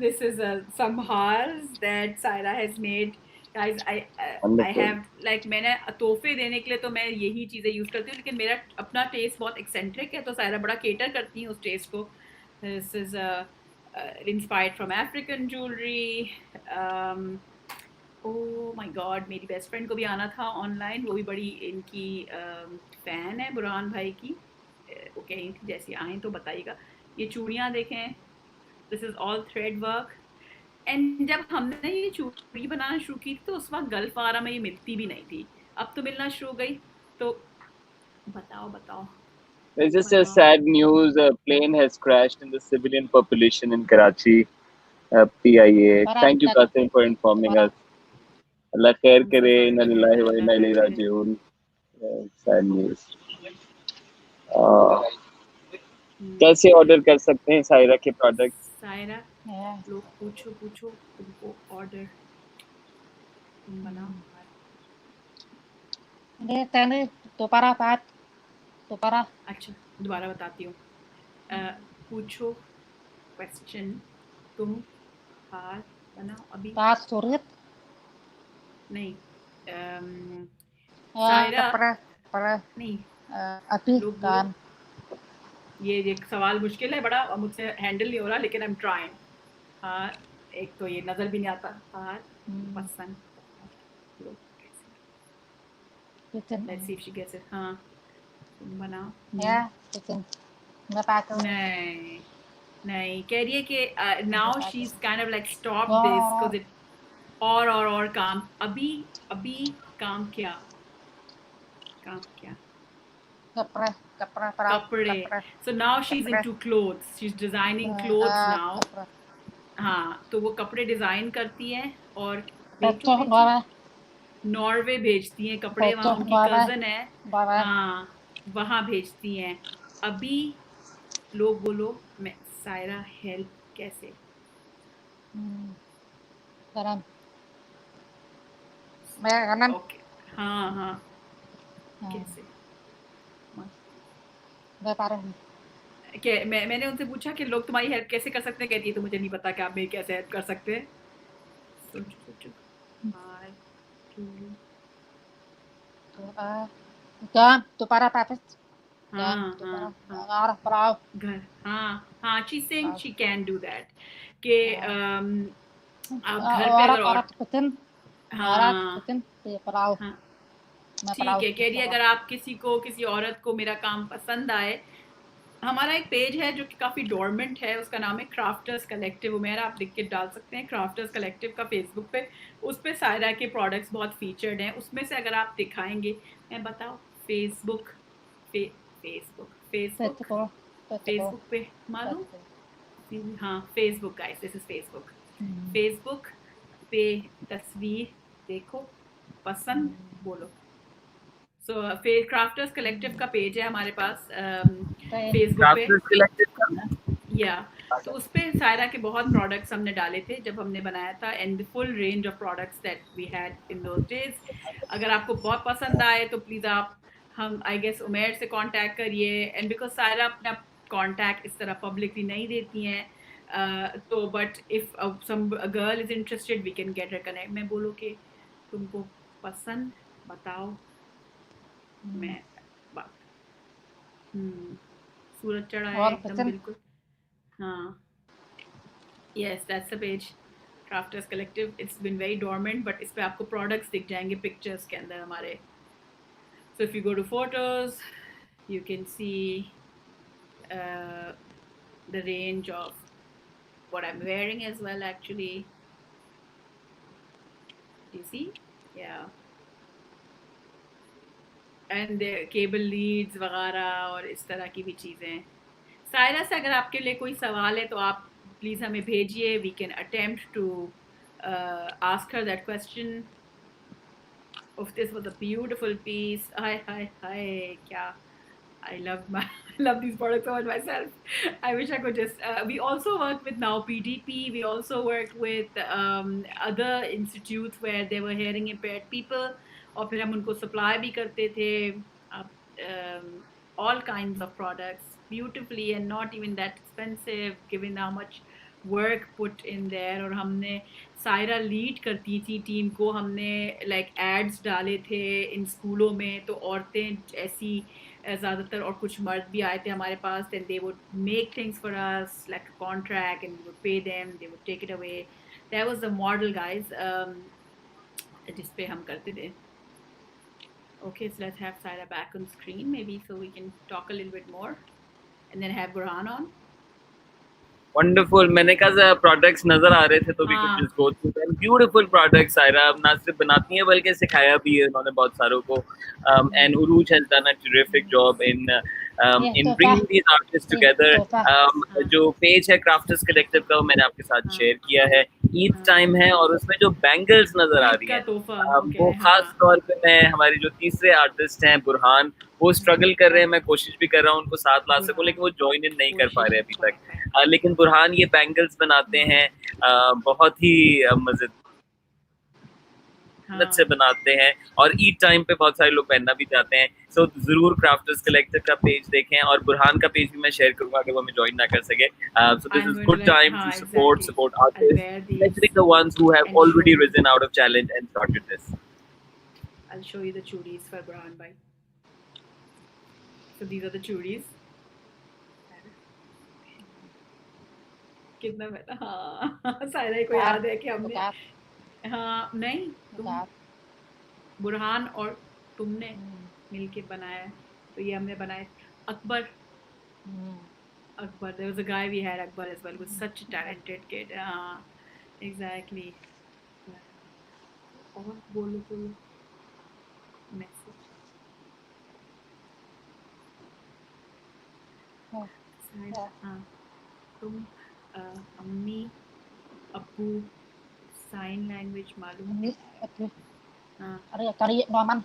Speaker 2: This is some hearts that Saira has made. Guys, I
Speaker 1: Wonderful.
Speaker 2: have like मैंने तोहफे देने के लिए तो मैं यही चीज़ें यूज़ करती हूँ, लेकिन मेरा अपना टेस्ट बहुत एक्सेंट्रिक है, तो सायरा बड़ा केटर करती है उस टेस्ट को। This is inspired from African jewelry. Oh my God, मेरी बेस्ट फ्रेंड को भी आना था ऑनलाइन, वो भी बड़ी इनकी फ़ैन है बुरहान भाई की। वो कह रही थी जैसे आएँ तो बताइएगा। ये चूड़ियाँ देखें, this is all thread work. And जब हमने ये चूड़ी बनाना शुरू की तो उस वक्त गल्फ आरा में ये मिलती भी नहीं थी, अब तो मिलना शुरू हो गई। तो बताओ बताओ
Speaker 1: There's just a
Speaker 2: बताओ।
Speaker 1: sad news. A plane has crashed in the civilian population in Karachi. PIA. Thank you, Qasim, for informing us. Allah khair
Speaker 2: I'm so
Speaker 1: करे.
Speaker 2: sorry
Speaker 1: Inna
Speaker 2: to hear
Speaker 1: lillahi
Speaker 2: that,
Speaker 1: wa
Speaker 2: Allah
Speaker 1: inna
Speaker 2: खैर
Speaker 1: ilaihi
Speaker 2: करे।
Speaker 1: raji'un. Sad news. कैसे order कर सकते हैं सायरा के products?
Speaker 2: Saira लोग पूछो पूछो तुमको ऑर्डर तुम बनाओ।
Speaker 3: Ini दोबारा बात दोबारा
Speaker 2: अच्छा दोबारा बताती हूँ। पूछो क्वेश्चन तुम हार बनाओ अभी
Speaker 3: बात सुरत
Speaker 2: नहीं। सायरा
Speaker 3: पर
Speaker 2: नहीं
Speaker 3: अभी
Speaker 2: लोग बोलो।
Speaker 3: काम
Speaker 2: ये सवाल मुश्किल है बड़ा और मुझसे हैंडल नहीं हो रहा, लेकिन आई एम ट्राइंग। हाँ एक तो ये नजर भी नहीं आता। हार पसंद लोग let's see if she gets it. हाँ तुम बनाओ।
Speaker 3: या बिचिन nggak pakai
Speaker 2: नहीं नहीं कह रही है कि now she is kind of like stop this
Speaker 3: और
Speaker 2: बिकॉज़ इट और काम अभी अभी काम क्या
Speaker 3: कपड़ा कपड़ा
Speaker 2: कपड़े।
Speaker 3: कपड़ा
Speaker 2: So now she's
Speaker 3: कपड़ा
Speaker 2: into clothes. She's designing clothes now.
Speaker 3: कपड़ा
Speaker 2: हाँ तो वो कपड़े डिजाइन करती हैं और
Speaker 3: बच्चों
Speaker 2: भेजती
Speaker 3: द्वारा
Speaker 2: नॉर्वे भेजती हैं कपड़े, वहाँ
Speaker 3: बच्चों
Speaker 2: उनकी
Speaker 3: द्वारा
Speaker 2: कजन है।
Speaker 3: द्वारा
Speaker 2: हाँ वहाँ भेजती हैं। अभी लोग बोलो मैं सायरा हेल्प कैसे।
Speaker 3: गरम मैं गरम
Speaker 2: ओके हाँ कैसे
Speaker 3: मैं पार
Speaker 2: मैंने उनसे पूछा कि लोग तुम्हारी हेल्प कैसे कर सकते हैं, कहती है तो मुझे नहीं पता कि आप मेरी कैसे हेल्प कर सकते हैं। सोचो
Speaker 3: Gan, दोबारा वापस
Speaker 2: हाँ
Speaker 3: Gan,
Speaker 2: हाँ
Speaker 3: दोबारा
Speaker 2: हाँ
Speaker 3: और पढ़ाओ
Speaker 2: घर हाँ she saying she can do that कि आप घर पे अगर
Speaker 3: और पुतिन और
Speaker 2: हाँ
Speaker 3: पुतिन पढ़ाओ
Speaker 2: हाँ
Speaker 3: मैं
Speaker 2: ठीक
Speaker 3: पढ़ाओ
Speaker 2: है कह रही है अगर आप किसी औरत को मेरा काम पसंद आए। हमारा एक पेज है जो कि काफ़ी डोरमेंट है, उसका नाम है क्राफ्टर्स कलेक्टिव उमेर, आप लिख के डाल सकते हैं क्राफ्टर्स कलेक्टिव का फेसबुक पे। उस पे सायरा के प्रोडक्ट्स बहुत फीचर्ड हैं, उसमें से अगर आप दिखाएंगे मैं बताओ फेसबुक फेसबुक पे मालूम। हाँ Facebook guys this is Facebook पे तस्वीर देखो पसंद बोलो। सो क्राफ्टर्स कलेक्टिव का पेज है हमारे पास फेसबुक पे या तो उस पे सायरा के बहुत प्रोडक्ट्स हमने डाले थे जब हमने बनाया था and the full range of products that we had in those days. अगर आपको बहुत पसंद आए तो प्लीज़ आप हम आई गेस उमेर से कांटेक्ट करिए एंड बिकॉज सायरा अपना कांटेक्ट इस तरह पब्लिकली नहीं देती हैं तो but if some girl is interested we can get her connect. मैं बोलो कि तुमको पसंद बताओ मैं सूरज चढ़ा है एकदम बिल्कुल। हाँ yes that's the page crafters collective it's been very dormant but इस पे आपको products दिख जाएंगे pictures के अंदर हमारे। so if you go to photos you can see the range of what I'm wearing as well actually. Do you see? yeah and the cable leads वगैरह और इस तरह की भी चीज़ें। सायरा से अगर आपके लिए कोई सवाल है तो आप प्लीज़ हमें भेजिए, we can attempt to ask her that question. Of this was a beautiful piece. Hi, क्या I love my love these products so much myself. I wish I could just. We also work with now PDP. We also work with other institutes where they were hearing impaired people, और फिर हम उनको supply भी करते थे. All kinds of products beautifully and not even that expensive given how much work put in there. और हमने Saira lead करती थी टीम को. हमने लाइक एड्स डाले थे इन स्कूलों में, तो औरतें ऐसी ज़्यादातर और कुछ मर्द भी आए थे हमारे पास. And they would make things for us like a contract and we would pay them, they would take it away. That was the model guys जिस पे हम करते थे. Okay, so let's have Saira back on screen maybe so we can talk a little bit more and then have Burhan on.
Speaker 4: Wonderful. मैंने कहा products नजर आ रहे थे तो भी
Speaker 2: हाँ.
Speaker 4: कुछ go through them. Beautiful products Saira ना सिर्फ बनाती हैं बल्कि सिखाया भी है उन्होंने बहुत सारों को. And Uruj has done a terrific job in bringing these artists together. जो पेज है क्राफ्टर्स कलेक्टिव का वो मैंने आपके साथ शेयर किया है. ईद टाइम है और उसमें जो बैंगल्स नजर आ रही है वो खास तौर पे मैं हमारे जो तीसरे आर्टिस्ट हैं बुरहान, वो स्ट्रगल कर रहे हैं. मैं कोशिश भी कर रहा हूँ उनको साथ ला सकूं लेकिन वो ज्वाइन इन नहीं कर पा रहे अभी तक. लेकिन बुरहान ये बैंगल्स बनाते हैं बहुत ही मेहनत से बनाते हैं और ईद टाइम पे बहुत सारे लोग पहनना भी चाहते हैं. सो जरूर क्राफ्टर्स कलेक्टिव का पेज देखें और बुरहान का पेज भी मैं शेयर करूंगा अगर वो हमें ज्वाइन ना कर सके. So this is good time to support artist, especially the ones who have already risen out of challenge and started this.
Speaker 2: I'll show you the chudis for Burhan bhai. So these are the chudis. कितना हाँ सायरा को याद है कि हमने हाँ नहीं तुम बुरहान और तुमने मिलके बनाया. तो ये हमने बनाया. Akbar there was a guy we had, Akbar as well, was such a talented kid. Exactly. और बोलो मैसेज. हाँ तुम अम्मी अब्बू साइन लैंग्वेज मालूम है?
Speaker 3: अरे करिए नॉर्मन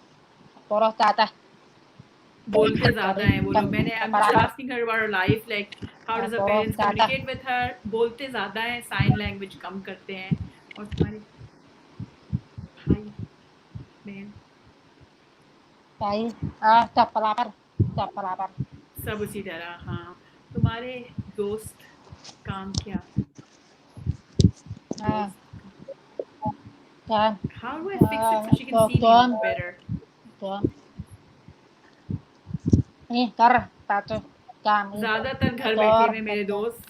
Speaker 3: तोरा चाहता है
Speaker 2: बोलते ज्यादा है वो लोग. मैंने I'm just asking her about her life, like how does her parents communicate with her. बोलते ज्यादा है, साइन लैंग्वेज कम करते हैं. और तुम्हारे भाई बहन
Speaker 3: चपलापर
Speaker 2: सब उसी तरह. हाँ तुम्हारे दोस्त काम क्या? How do I fix it so she can see me better? ज्यादातर घर बैठे हुए मेरे दोस्त.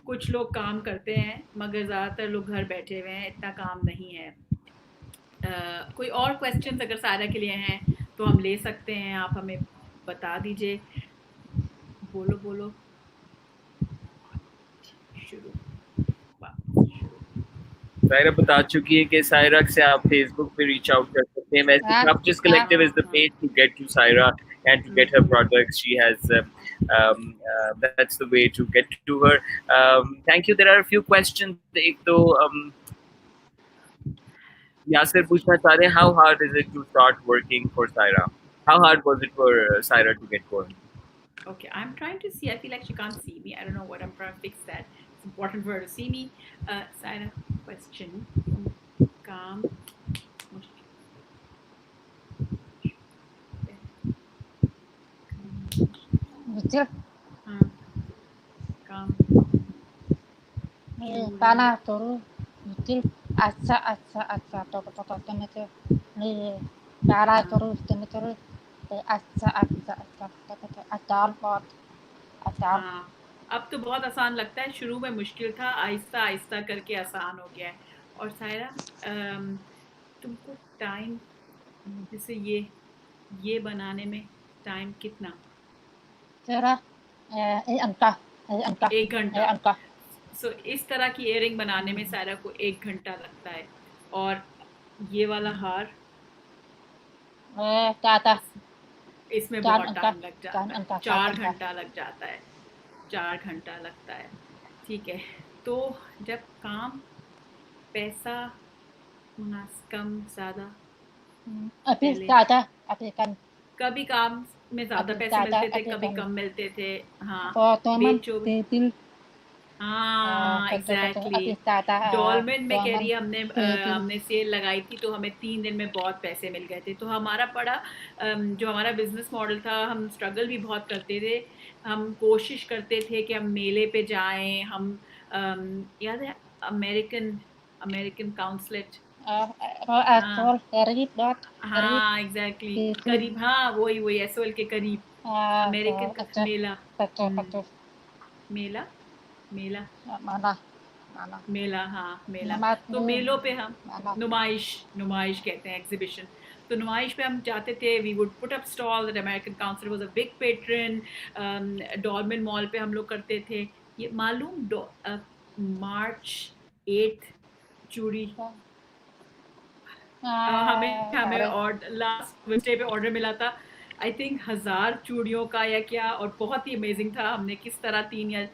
Speaker 2: कुछ लोग काम करते हैं मगर ज्यादातर लोग घर बैठे हुए हैं, इतना काम नहीं है. कोई और क्वेश्चंस अगर सारा के लिए हैं तो हम ले सकते हैं. आप हमें बता दीजिए. बोलो शुरू.
Speaker 4: सायरा बता चुकी है कि सायरा से आप फेसबुक पे रीच आउट कर सकते हैं. Crafters collective is the page to get to Saira and to get her products. She has that's the way to get to her. Thank you. There are a few questions. एक तो यासिर पूछना चाह रहे हैं, how hard is it to start working for Saira? How hard was it for Saira to get going?
Speaker 2: Okay, I'm trying to see. I feel like she can't see me. I don't know what. I'm trying to fix that. It's important for her to see me. Saira, question. Calm. Calm.
Speaker 3: Tanah turun, betul. Asa, toko temeter. Nih, cara turun, temeter. Asa, बहुत.
Speaker 2: अब तो बहुत आसान लगता है. शुरू में मुश्किल था, आहिस्ता आहिस्ता करके आसान हो गया है. और सायरा तुमको टाइम जैसे ये बनाने में टाइम कितना?
Speaker 3: तेरा
Speaker 2: एक घंटा. सो इस तरह की इयरिंग बनाने में सायरा को 1 घंटा लगता है. और ये वाला हार इसमें बहुत टाइम लग जाता है. 4 घंटा लग जाता है. 4 घंटा लगता है. ठीक है. तो जब काम पैसा कम ज़्यादा
Speaker 3: अभी ज़्यादा अभी कम.
Speaker 2: कभी काम में ज्यादा पैसे
Speaker 3: Tata
Speaker 2: मिलते थे, कभी
Speaker 3: Atitan.
Speaker 2: कम मिलते थे। हाँ,
Speaker 3: Toman
Speaker 2: बेचो।
Speaker 3: Titil.
Speaker 2: हाँ
Speaker 3: Betul
Speaker 2: exactly.
Speaker 3: Atis Tata
Speaker 2: Dolmen में कह रही
Speaker 3: Toman
Speaker 2: है, हमने
Speaker 3: Titil.
Speaker 2: हमने सेल लगाई थी तो हमें 3 दिन में बहुत पैसे मिल गए थे। तो हमारा पड़ा जो हमारा बिजनेस मॉडल था, हम स्ट्रगल भी बहुत करते थे। हम कोशिश करते थे कि हम मेले पे जाएं। हम याद है अमेरिकन अमेरिकन काउंसलेट। हाँ
Speaker 3: Asol Erip Dot Erip
Speaker 2: हाँ एग्जैक्टली,
Speaker 3: Titil.
Speaker 2: करीब, हाँ वही वही एसओएल के करीब। अमेरिकन
Speaker 3: Aceh
Speaker 2: मेला।
Speaker 3: Aceh
Speaker 2: हम्म,
Speaker 3: Aceh
Speaker 2: मेला मेला
Speaker 3: mana mana
Speaker 2: मेला, हाँ मेला।
Speaker 3: nama
Speaker 2: तो
Speaker 3: ni
Speaker 2: मेलों पे हम
Speaker 3: mana
Speaker 2: नुमाइश नुमाइश कहते हैं, एग्जीबिशन। तो नुमाइश पे हम जाते थे, we would put up stall. That American Council was a big patron. Dolmen Mall पे हम लोग करते थे। ये मालूम March 8 चूड़ी हमें हमें
Speaker 3: अरे
Speaker 2: और लास्ट वेडनेसडे पे ऑर्डर मिला था, आई थिंक 1000 चूड़ियों का या क्या। और बहुत ही अमेजिंग था। हमने किस तरह 3 या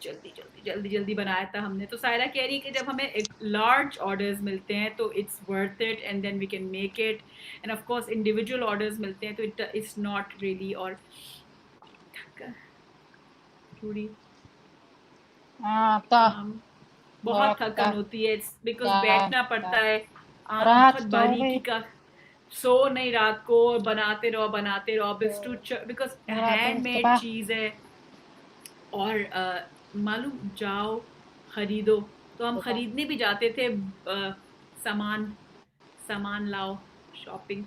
Speaker 2: जल्दी जल्दी जल्दी जल्दी बनाया था हमने। तो सायरा कह रही है कि जब हमें लार्ज ऑर्डर्स मिलते हैं तो it's worth it and then we can make it. And of course individual orders मिलते हैं तो इट्स नॉट रियली। और चूड़ी
Speaker 3: तो
Speaker 2: काम बहुत थकन
Speaker 3: बहुत
Speaker 2: होती है, बिकॉज
Speaker 3: dah
Speaker 2: बैठना पड़ता
Speaker 3: dah
Speaker 2: है।
Speaker 3: berat
Speaker 2: बहुत
Speaker 3: sorry
Speaker 2: बारीकी का। सो नहीं रात को, बनाते रहो बिस्टू, बिकॉज
Speaker 3: berat
Speaker 2: हैंडमेड
Speaker 3: coba
Speaker 2: चीज है। और मालूम जाओ खरीदो। तो हम
Speaker 3: coba
Speaker 2: खरीदने भी जाते थे। सामान सामान लाओ, शॉपिंग।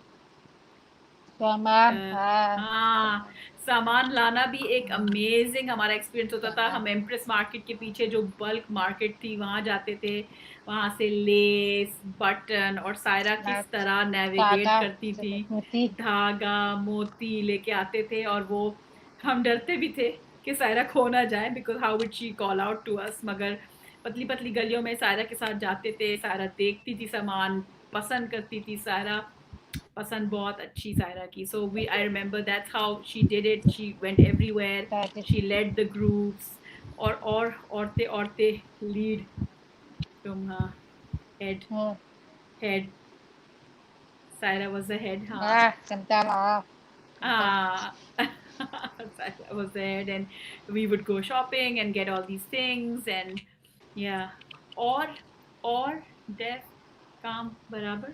Speaker 3: zaman
Speaker 2: हाँ, सामान लाना भी एक अमेजिंग हमारा एक्सपीरियंस होता था। हम एम्प्रेस मार्केट के पीछे जो बल्क मार्केट थी वहां जाते थे। वहां से लेस, बटन, और सायरा
Speaker 3: nak
Speaker 2: किस तरह नेविगेट
Speaker 3: daga
Speaker 2: करती थी।
Speaker 3: putih
Speaker 2: धागा मोती लेके आते थे। और वो हम डरते भी थे कि सायरा खो ना जाए, because how would she call out to us. मगर पतली पतली गलियों में सायरा के साथ जाते थे। सायरा देखती थी सामान, पसंद करती थी सायरा। पसंद बहुत अच्छी सायरा की। So we I remember that's how she did it. She went everywhere,
Speaker 3: tadi
Speaker 2: she led the groups. और औरतें औरतें लीड। तुम, हाँ, head head Saira was the head. हाँ
Speaker 3: kental
Speaker 2: Ah, that was it, and we would go shopping and get all these things, and yeah, और और deaf काम बराबर,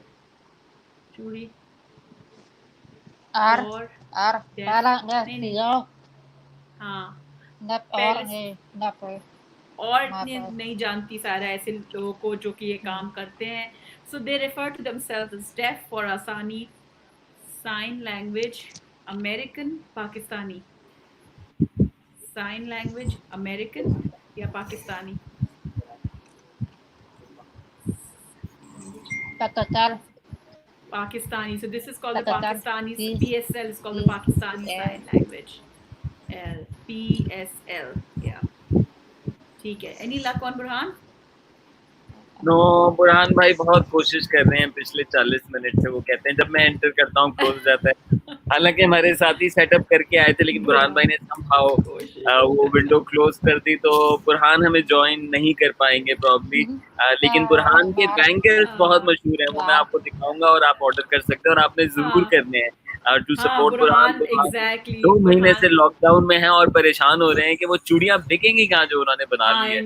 Speaker 2: चूड़ी
Speaker 3: ar
Speaker 2: और
Speaker 3: ar
Speaker 2: deaf,
Speaker 3: pala dah
Speaker 2: नहीं,
Speaker 3: tio
Speaker 2: हाँ,
Speaker 3: nap or
Speaker 2: पहले
Speaker 3: ni nap
Speaker 2: और
Speaker 3: nap
Speaker 2: इतने नहीं जानती सारा ऐसे लोगों को जो कि ये काम करते हैं। So they refer to themselves as deaf for आसानी, sign language, American, Pakistani, sign language American या Pakistani.
Speaker 3: patotal
Speaker 2: Pakistani. So this is called the
Speaker 3: patotal
Speaker 2: Pakistani.
Speaker 3: is
Speaker 2: PSL is called the
Speaker 3: is
Speaker 2: Pakistani Sign Language. PSL. Yeah. ठीक है। Any luck on Burhan?
Speaker 4: No, Burhan भाई बहुत कोशिश कर रहे हैं पिछले 40 मिनट से। वो कहते हैं जब मैं एंटर करता हूँ क्लोज जाता है। हालांकि हमारे साथ ही सेटअप करके आए थे, लेकिन बुरहान भाई ने समहाउ वो विंडो क्लोज कर दी, तो बुरहान हमें ज्वाइन नहीं कर पाएंगे प्रॉब्ली। लेकिन बुरहान के बैंगल्स बहुत मशहूर हैं, वो मैं आपको दिखाऊंगा और आप ऑर्डर कर सकते हैं। और आपने जरूर करने हैं टू सपोर्ट बुरहान।
Speaker 2: एग्जैक्टली
Speaker 4: 2 महीने से लॉकडाउन में हैं और परेशान हो रहे हैं कि वो चूड़ियां बिकेंगी कहाँ जो उन्होंने बना ली है।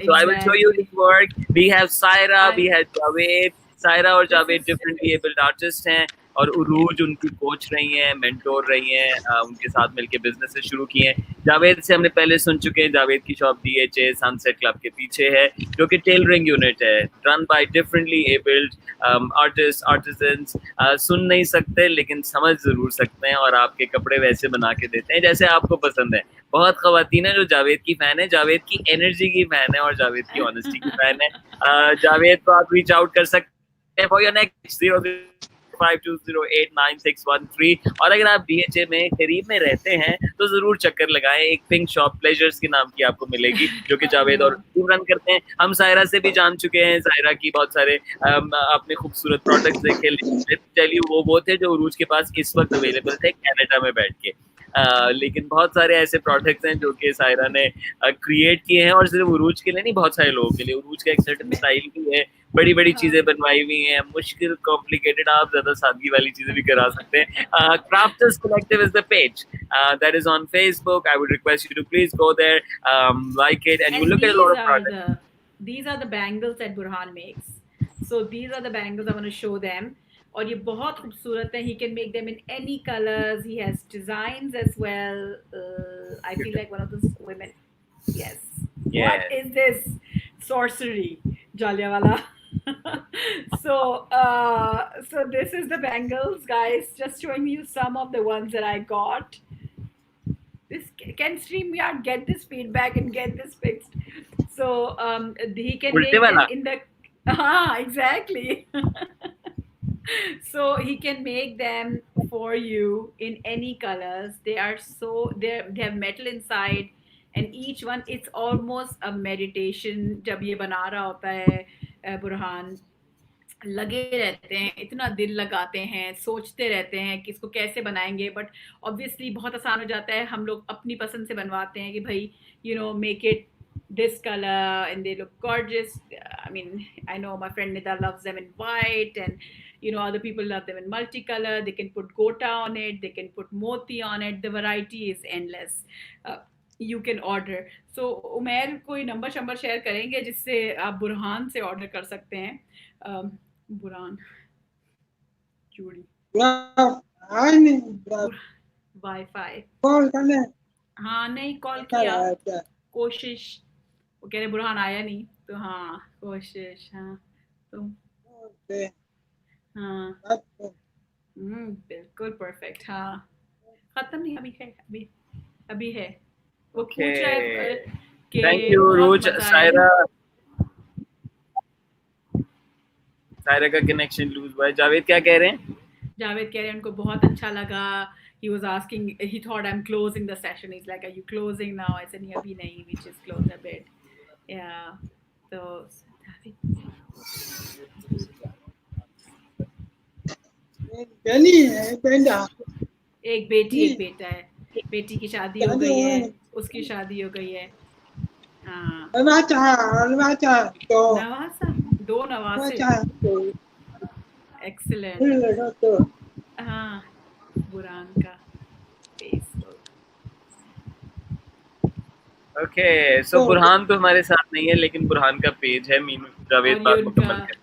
Speaker 4: So I will show you his work. We have Saira, we have Javed. Saira और जावेद डिफरेंटली एबल्ड आर्टिस्ट हैं, और उरूज उनकी कोच रही हैं, मेंटोर रही हैं। उनके साथ मिलके बिजनेस शुरू किए हैं। जावेद से हमने पहले सुन चुके हैं। जावेद की शॉप DHA सनसेट क्लब के पीछे है, जो कि टेलरिंग यूनिट है, run by differently abled artist artisans. सुन नहीं सकते लेकिन समझ जरूर सकते हैं, और आपके कपड़े वैसे बना के देते हैं जैसे आपको पसंद है। बहुत खवातीन है जो जावेद की फैन है, जावेद की एनर्जी की फैन है, और जावेद की ऑनेस्टी की फैन है। जावेद को आप रीच आउट कर सकते हैं फॉर योर नेक्स्ट 0520899613। और अगर आप DHA में करीब में रहते हैं तो जरूर चक्कर लगाएं। एक पिंक शॉप प्लेजर्स के नाम की आपको मिलेगी, जो कि जावेद और टीम रन करते हैं। हम सायरा से भी जान चुके हैं, सायरा की बहुत सारे अपने खूबसूरत प्रोडक्ट्स देखे। वो थे जो उरूज के पास इस वक्त अवेलेबल थे कनाडा में बैठ के। लेकिन बहुत सारे ऐसे प्रोडक्ट्स हैं जो कि सायरा ने क्रिएट किए हैं, और सिर्फ उरूज के लिए नहीं, बहुत सारे लोगों के लिए। उरूज का एक सर्टेन स्टाइल भी है, बड़ी बड़ी चीजें बनवाई हुई हैं, मुश्किल कॉम्प्लिकेटेड, आप ज्यादा सादगी वाली चीजें भी करा सकते हैं। Crafters collective is the page that is on Facebook. I would request you to please go there, like it, and you look at a lot of products.
Speaker 2: These are the bangles that Burhan makes. So these are the bangles I want to show them. और ये बहुत खूबसूरत है. He can make them in any colors. He has designs as well. I feel like one of those women. Yes. What is this sorcery, Jallianwala? So this is the bangles, guys. Just showing you some of the ones that I got. This can StreamYard get this feedback and get this fixed. So he can make them in the exactly. So he can make them for you in any colors. They have metal inside, and each one, it's almost a meditation. जब ये बना रहा होता है बुरहान, लगे रहते हैं, इतना दिल लगाते हैं, सोचते रहते हैं कि इसको कैसे बनाएंगे. बट ऑब्वियसली बहुत आसान हो जाता है, हम लोग अपनी पसंद से बनवाते हैं कि भाई make it this color and they look gorgeous. I mean, I know my friend Nida loves them in white, and other people love them in multicolor. They can put gota on it, they can put moti on it. The variety is endless. You can order. So Umair कोई number share करेंगे जिससे आप बुरहान से order कर सकते हैं. बुरहान चूड़ी wifi
Speaker 5: call करने.
Speaker 2: हाँ नहीं कॉल किया, कोशिश. वो कह रहे बुरहान आया नहीं, तो हाँ कोशिश. हाँ तुम हाँ बिल्कुल परफेक्ट. हाँ खत्म नहीं, अभी है. वो पूछ रहा है कि
Speaker 4: थैंक यू रोज. सायरा का कनेक्शन लूज हुआ है. जावेद क्या कह रहे हैं?
Speaker 2: जावेद कह रहे हैं उनको बहुत अच्छा लगा. He was asking, he thought I'm closing the session. He's like, are you closing now? I said, नहीं अभी नहीं, we just close a bit. Yeah. So एक बेटा है. बेटी की शादी हो गई है, उसकी शादी हो गई है. हाँ नवासा, 2 नवासे. एक्सीलेंट. हाँ बुरहान का फेसबुक.
Speaker 4: ओके सो बुरहान तो हमारे साथ नहीं है, लेकिन बुरहान का पेज है. मीनू जावेद बात मुकम्मल कर.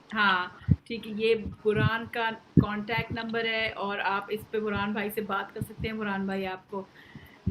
Speaker 2: हाँ ठीक है, ये बुरहान का कांटेक्ट नंबर है और आप इस पे बुरहान भाई से बात कर सकते हैं. बुरहान भाई आपको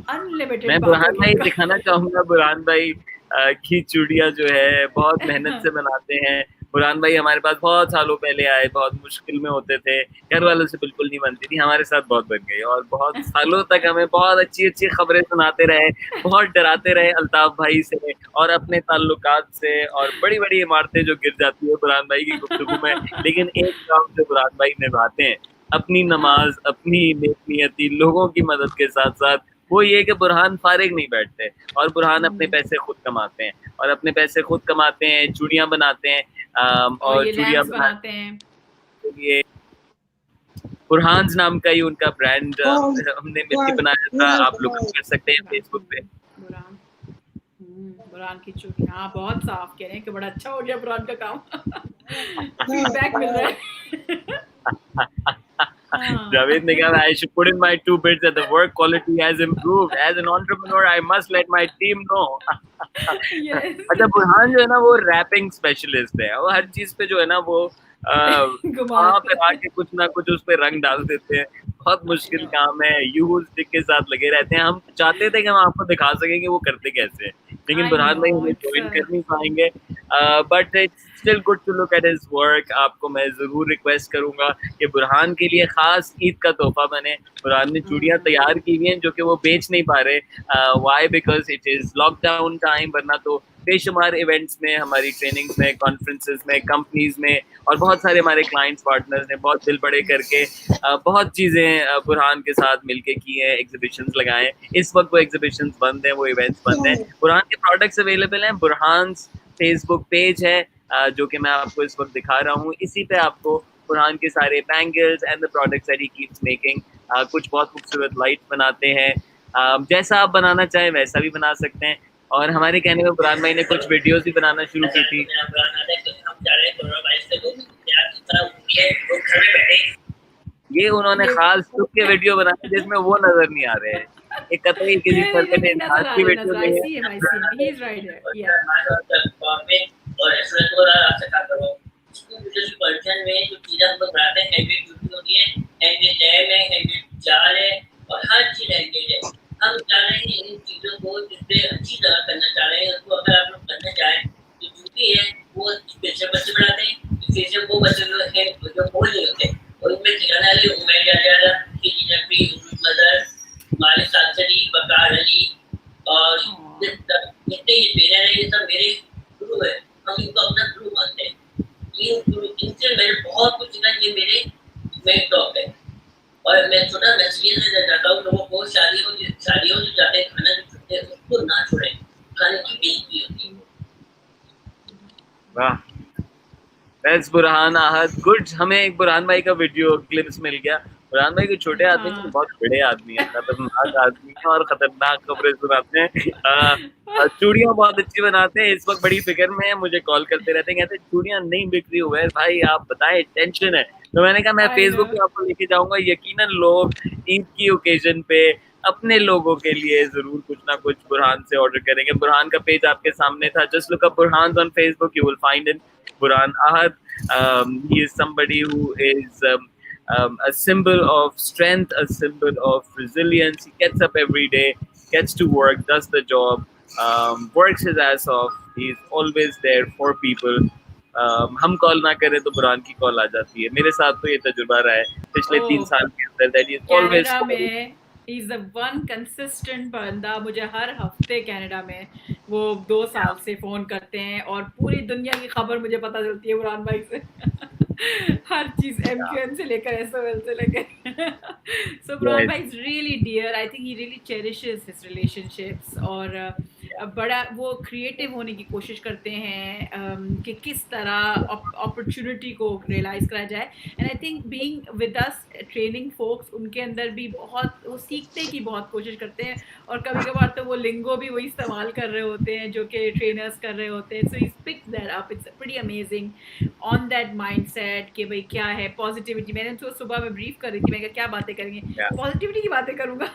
Speaker 2: अनलिमिटेड.
Speaker 4: मैं बुरहान भाई दिखाना चाहूंगा. बुरहान भाई की चूड़ियां जो है बहुत मेहनत से बनाते हैं. बुरहान भाई हमारे पास बहुत सालों पहले आए, बहुत मुश्किल में होते थे, घर वालों से बिल्कुल नहीं बनती थी, हमारे साथ बहुत बन गई और बहुत सालों तक हमें बहुत अच्छी अच्छी खबरें सुनाते रहे, बहुत डराते रहे अल्ताफ भाई से और अपने ताल्लुकात से, और बड़ी बड़ी इमारतें जो गिर जाती है बुरहान भाई की गुफ्तगू में. लेकिन एक काम जो बुरहान भाई निभाते हैं, अपनी नमाज, अपनी नेकनियती, लोगों की मदद के साथ साथ, वो ये कि बुरहान फारिग नहीं बैठते और बुरहान अपने पैसे खुद कमाते हैं और अपने पैसे खुद कमाते हैं, चूड़ियां बनाते हैं और चूड़ियां बनाते हैं. ये बुरहान नाम का ही उनका ब्रांड हमने मिलकर बनाया था. आप लोग कर सकते हैं फेसबुक पे.
Speaker 2: बुरहान की चूड़ी. हाँ बहुत साफ कह रहे हैं कि बड़ा अच्छा हो गया बुरहान का काम. फीडबैक मिल रहा है.
Speaker 4: Javed ने कहा I should put in my 2 bits that the work quality has improved. As an entrepreneur, I must let my team know. अच्छा बुरहान जो है ना वो रैपिंग स्पेशलिस्ट है. वो हर चीज पे जो है ना वो वहाँ पे आके कुछ ना कुछ उस पे रंग डाल देते हैं. बहुत मुश्किल काम है. यूज स्टिक के साथ लगे रहते हैं. हम चाहते थे कि हम आपको दिखा सकें कि वो करते कैसे हैं, लेकिन बुरहान भाई हमें ज्वाइन कर नहीं पाएंगे. But it's still good to look at his work. आपको मैं जरूर रिक्वेस्ट करूंगा कि बुरहान के लिए खास ईद का तोहफा बने. बुरहान ने चूड़ियां तैयार की हुई हैं जो कि वो बेच नहीं पा रहे. Why? Because it is lockdown time. वरना तो बेशुमार इवेंट्स में, हमारी ट्रेनिंग्स में, कॉन्फ्रेंसेस में, कंपनीज में और बहुत सारे हमारे क्लाइंट्स पार्टनर्स ने बहुत दिल बड़े करके बहुत चीज़ें बुरहान के साथ मिलके की हैं, एग्जीबिशंस लगाए. इस वक्त वो एग्जीबिशंस बंद हैं, वो इवेंट्स बंद हैं. बुरहान के प्रोडक्ट्स अवेलेबल हैं. बुरहान फेसबुक पेज है जो कि मैं आपको इस वक्त दिखा रहा हूँ. इसी पे आपको बुरहान के सारे bangles and the products that he keeps making कुछ बहुत खूबसूरत लाइट बनाते हैं। जैसा आप बनाना चाहें वैसा भी बना सकते हैं। और हमारे कहने में बुरहान भाई ने कुछ वीडियोस भी बनाना शुरू की थी। ये उन्होंने खास लुक के वीडियो बनाए जिसमें वो नजर नहीं आ रहे हैं। एक कतई किसी सर्कल इंसान की वीडियो नहीं है।
Speaker 2: He is right here. Yeah.
Speaker 5: और रेस्टोरेंट को आपसे खा करो पॉलिटिशियन में जो चीजें हम लोग बनाते हैं हैंडमेड जूती होती है, हैंडमेड लैम है, हैंडमेड चार है और हर चीज हैंडमेड है। हम चाह रहे हैं इन चीजों को जिससे अच्छी तरह करना चाह रहे हैं उसको अगर आप लोग करना चाहें तो जूती है वो स्पेशल बच्चे बनाते हैं, स्पेशल वो बच्चे जो है जो बोल नहीं होते और उनमें ठिकाना है उमर जाजा की जबरी मदर मालिक सासरी बकार अली और जितने ये ट्रेनर है ये सब मेरे गुरु है, हम इनको अपना गुरु मानते हैं। इनसे मैंने बहुत कुछ सीखा, ये मेरे टॉप है। और मैं छोटा नसीहत देना चाहता हूँ लोगों को शादियों जो जाते हैं खाना जो छूटते हैं उसको ना छोड़ें, खाने की बेइज्जती होती है।
Speaker 4: वाह, दैट्स बुरहान अहद। गुड, हमें एक बुरहान भाई का वीडियो क्लिप्स मिल गया। बुरहान भाई के छोटे आदमी से बहुत बड़े आदमी है, खतरनाक आदमी है और खतरनाक खबरें सुनाते हैं। चूड़ियां बहुत अच्छी बनाते हैं। इस वक्त बड़ी फिक्र में है, मुझे कॉल करते रहते हैं, कहते हैं चूड़ियां नहीं बिक रही हुए भाई, आप बताएं, टेंशन है। तो मैंने कहा मैं फेसबुक पे आपको लेके जाऊंगा, यकीनन लोग ईद की ओकेजन पे अपने लोगों के लिए जरूर कुछ ना कुछ बुरहान से ऑर्डर करेंगे। बुरहान का पेज आपके सामने था, just look up Burhan on Facebook, you will find in Burhan Ahad. He is somebody who is a symbol of strength, a symbol of resilience. He gets up every day, gets to work, does the job, works his ass off. He is always there for people. हम call ना करें तो बुरहान की call आ जाती है। मेरे साथ तो ये तजुर्बा रहा है पिछले 3 साल के अंदर, that he is always
Speaker 2: में He's the one consistent बंदा। मुझे हर हफ्ते कनाडा में वो 2 साल से फोन करते हैं और पूरी दुनिया की खबर मुझे पता चलती है बुरहान भाई से। हर चीज MQM से लेकर SOL से लेकर। So बुरहान भाई is really dear. I think he really cherishes his relationships और बड़ा वो क्रिएटिव होने की कोशिश करते हैं कि किस तरह अपॉर्चुनिटी को रियलाइज करा जाए। And I think being with us training folks उनके अंदर भी बहुत वो सीखने की बहुत कोशिश करते हैं और कभी कभार तो वो लिंगो भी वही इस्तेमाल कर रहे होते हैं जो कि ट्रेनर्स कर रहे होते हैं। So he picks that up, it's pretty amazing on that mindset कि भाई क्या है पॉजिटिविटी। मैंने तो सुबह में ब्रीफ कर रही थी, मैंने कहा क्या बातें करेंगे, पॉजिटिविटी की बातें करूंगा।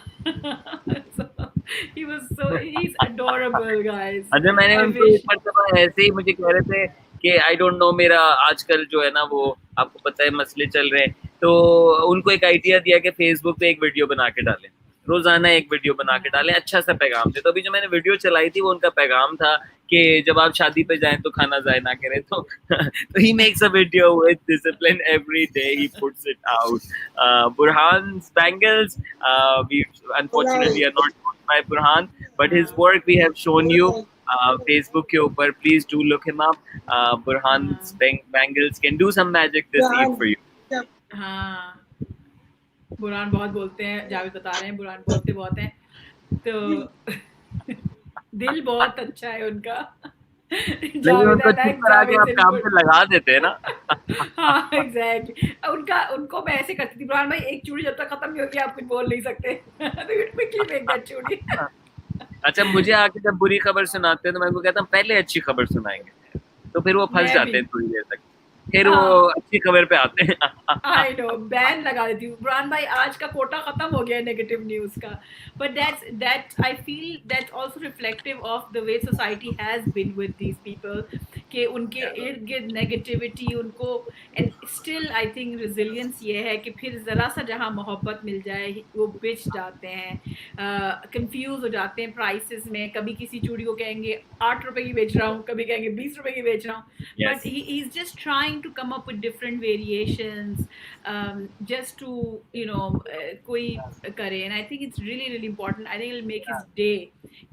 Speaker 2: He was so he's adorable guys.
Speaker 4: अच्छा, मैंने उनको एक मर्तबा ऐसे ही मुझे कह रहे थे कि आई डोंट नो, मेरा आजकल जो है ना वो आपको पता है मसले चल रहे हैं, तो उनको एक आइडिया दिया कि फेसबुक पे एक वीडियो बना के डालें, रोजाना एक वीडियो बना के डालें, अच्छा सा पैगाम दे। तो अभी जो मैंने वीडियो चलाई थी वो उनका पैगाम था कि जब आप शादी पे जाएं तो खाना ज़ाया ना करें। तो he makes a video with discipline every day, he puts it out. Burhan's bangles, we unfortunately are not known by Burhan, but his work we have shown you Facebook के ऊपर, please do look him up. Burhan's bangles can do some magic this Eid for you.
Speaker 2: हाँ, बुरहान बहुत बोलते हैं, जावेद बता रहे हैं बुरहान बोलते बहुत हैं, तो दिल बहुत अच्छा है उनका।
Speaker 4: उनको चुप करा के आप काम पे लगा देते हैं ना।
Speaker 2: हाँ एग्जैक्टली, उनको मैं ऐसे करती थी, बुरहान भाई एक चूड़ी जब तक खत्म नहीं होती आप कुछ बोल नहीं सकते। तो इट क्विकली मेक दैट चूड़ी।
Speaker 4: अच्छा, मुझे आके जब बुरी खबर सुनाते हैं तो मैं उनको कहता हूँ पहले अच्छी खबर सुनाएंगे, तो फिर वो फंस जाते हैं थोड़ी देर तक, फिर वो अच्छी खबर पे आते हैं।
Speaker 2: आई नो, बैन लगा देती हूँ। बुरहान भाई आज का कोटा खत्म हो गया है नेगेटिव न्यूज का, but that's I feel that's also reflective of the way society has been with these people कि उनके इर्द गिर्द नेगेटिविटी उनको, and still I think resilience ये है कि फिर ज़रा सा जहाँ मोहब्बत मिल जाए वो बिच जाते हैं, कंफ्यूज हो जाते हैं प्राइसेस में। कभी किसी चूड़ी को कहेंगे 8 रुपए की बेच रहा हूँ, कभी कहेंगे 20 रुपए की बेच रहा हूँ, but he is just trying to come up with different variations just to कोई करे। and I think it's really important. I think it'll make his day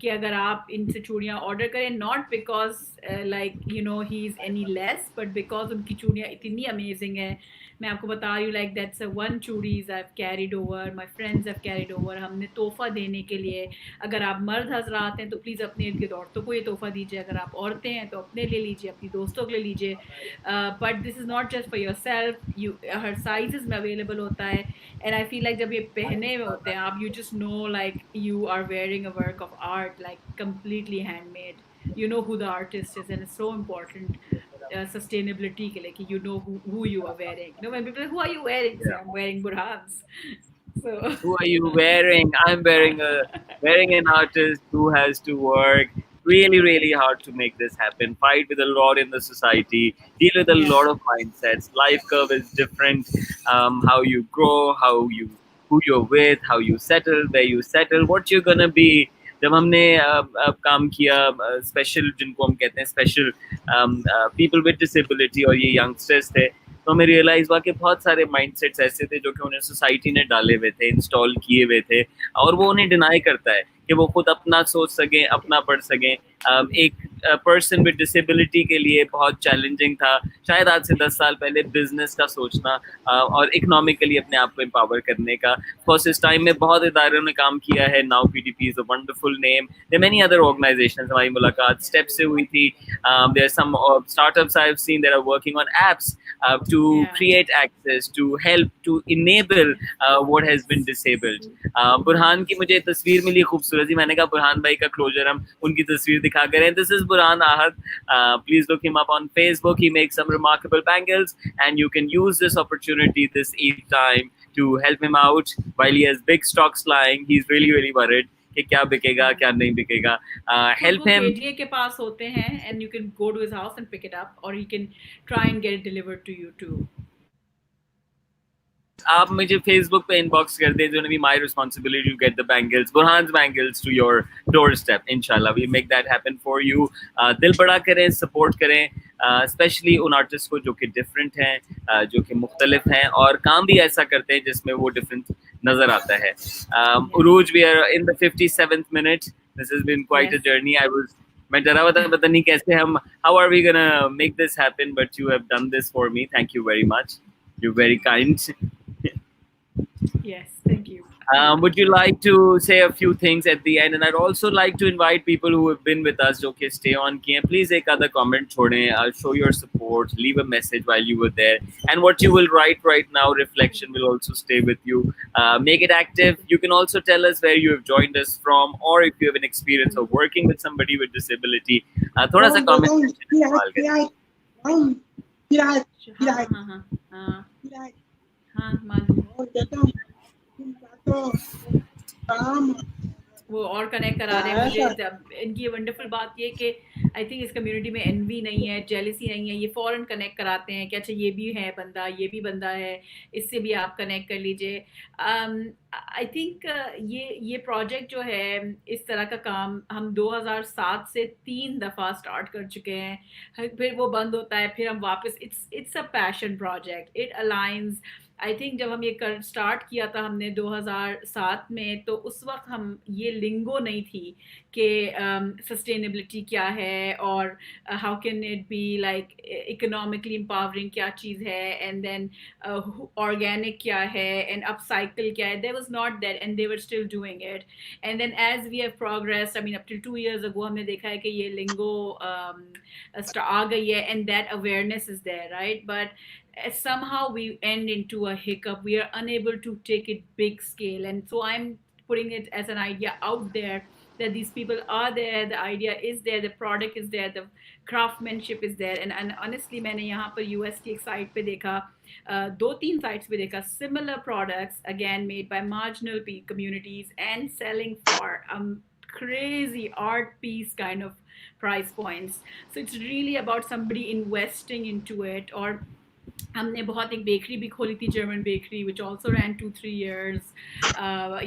Speaker 2: कि अगर आप इनसे चूड़ियाँ ऑर्डर करें, not because like he is any less, but because उनकी चूड़ियाँ इतनी अमेजिंग है मैं आपको बता रही हूँ, like that's a one चूड़ीज I've carried over, my friends have carried over. हमने तोहफा देने के लिए, अगर आप मर्द हजरात हैं तो प्लीज़ अपने इर्द गिर्द औरतों को ये तोहफा दीजिए, अगर आप औरतें हैं तो अपने लिए लीजिए, अपनी दोस्तों के लिए लीजिए. But this is not just for your self, you her sizes में अवेलेबल होता है. एंड आई फील लाइक जब ये पहने हुए होते हैं आप, you just know like you are wearing a work of art, like completely handmade. You know who the artist is, and it's so important sustainability ke liye ki you know who you are wearing. You know, when people are like, who are you wearing? Say, I'm wearing Burhan's. So
Speaker 4: Who are you wearing? I'm wearing an artist who has to work really, really hard to make this happen. Fight with a lot in the society, deal with a
Speaker 2: yeah,
Speaker 4: lot of mindsets. Life curve is different. How you grow, who you're with, how you settle, where you settle, what you're gonna be. जब हमने काम किया special, जिनको हम कहते हैं special people with disability, और ये यंगस्टर्स थे, तो हमें रियलाइज हुआ कि बहुत सारे माइंडसेट्स ऐसे थे जो कि उन्हें सोसाइटी ने डाले हुए थे, इंस्टॉल किए हुए थे, और वो उन्हें डिनाई करता है कि वो खुद अपना सोच सकें, अपना पढ़ सकें. एक पर्सन विद डिसेबिलिटी के लिए बहुत चैलेंजिंग था शायद आज से 10 साल पहले बिजनेस का सोचना और इकोनॉमिकली अपने आप को एम्पावर करने का. फर्स्ट इस टाइम में बहुत इदारों ने काम किया है. Now PDP is a wonderful name. There many other organisations. हमारी मुलाकात स्टेप से हुई थी. There some startups I have seen that are working on apps to
Speaker 2: yeah,
Speaker 4: create access, to help, to enable what has been disabled. Burhan की मुझे तस्वीर मिली खूबसूरत सी. मैंने कहा बुरहान भाई का क्लोजर हम उनकी तस्वीर दिखा करें. This is Burhan Ahad. Please look him up on Facebook. He makes some remarkable bangles, and you can use this opportunity this Eid time to help him out while he has big stocks lying. He's really, really worried कि क्या बिकेगा, क्या नहीं बिकेगा. Help him.
Speaker 2: KGA के पास होते हैं, and you can go to his house and pick it up, or he can try and get it delivered to you too.
Speaker 4: आप मुझे फेसबुक पे इनबॉक्स कर दें. It's my responsibility to get the bangles, Burhan's bangles, to your doorstep. Inshallah, we make that happen for you. दिल बड़ा करें, support करें, specially उन आर्टिस्ट को जो कि डिफरेंट हैं, जो कि मुख्तलिफ हैं और काम भी ऐसा करते हैं जिसमें वो डिफरेंट नजर आता है. उरूज, we are in the 57th minute. This has been quite a journey. मैं डरा हुआ था, पता नहीं कैसे हम, how are we gonna make this happen, but you have done this for me. Thank you very much. You're very kind.
Speaker 2: Yes, thank you.
Speaker 4: Would you like to say a few things at the end? And I'd also like to invite people who have been with us, okay, stay on kiye. Please एक other comment छोड़ें. Show your support. Leave a message while you were there. And what you will write right now, reflection, will also stay with you. Make it active. You can also tell us where you have joined us from, or if you have an experience of working with somebody with disability. थोड़ा सा comment section इस्तेमाल करें.
Speaker 2: हाँ, मालूम. वो और connect करा रहे हैं मुझे. इनकी वंडरफुल बात ये कि आई थिंक इस कम्युनिटी में एनवी नहीं है, जेलसी नहीं है. ये फ़ौरन कनेक्ट कराते हैं कि अच्छा ये भी है बंदा, ये भी बंदा है, इससे भी आप कनेक्ट कर लीजिए. आई थिंक ये प्रोजेक्ट जो है, इस तरह का काम हम 2007 से 3 दफ़ा स्टार्ट कर चुके हैं. फिर वो बंद होता है, फिर हम वापस. It's a passion project. It alliance. I think जब हम ये स्टार्ट किया था हमने 2007 में, तो उस वक्त हम ये लिंगो नहीं थी कि सस्टेनेबिलिटी क्या है और how can it be like economically empowering क्या चीज़ है, एंड देन ऑर्गेनिक क्या है, एंड अपसाइकिल क्या है. There was not that, and they were still doing it. And then as we have progressed, I mean up till 2 years ago, हमने देखा है कि ये लिंगो आ गई है, and that awareness is there, right. But somehow we end into a hiccup. We are unable to take it big scale, and so I'm putting it as an idea out there that these people are there, the idea is there, the product is there, the craftsmanship is there. And honestly, मैंने यहाँ पर US की एक site पे देखा, 2-3 sites पे देखा, similar products again made by marginal communities and selling for crazy art piece kind of price points. So it's really about somebody investing into it. और हमने बहुत एक बेकरी भी खोली थी, German bakery, which also ran 2-3 years.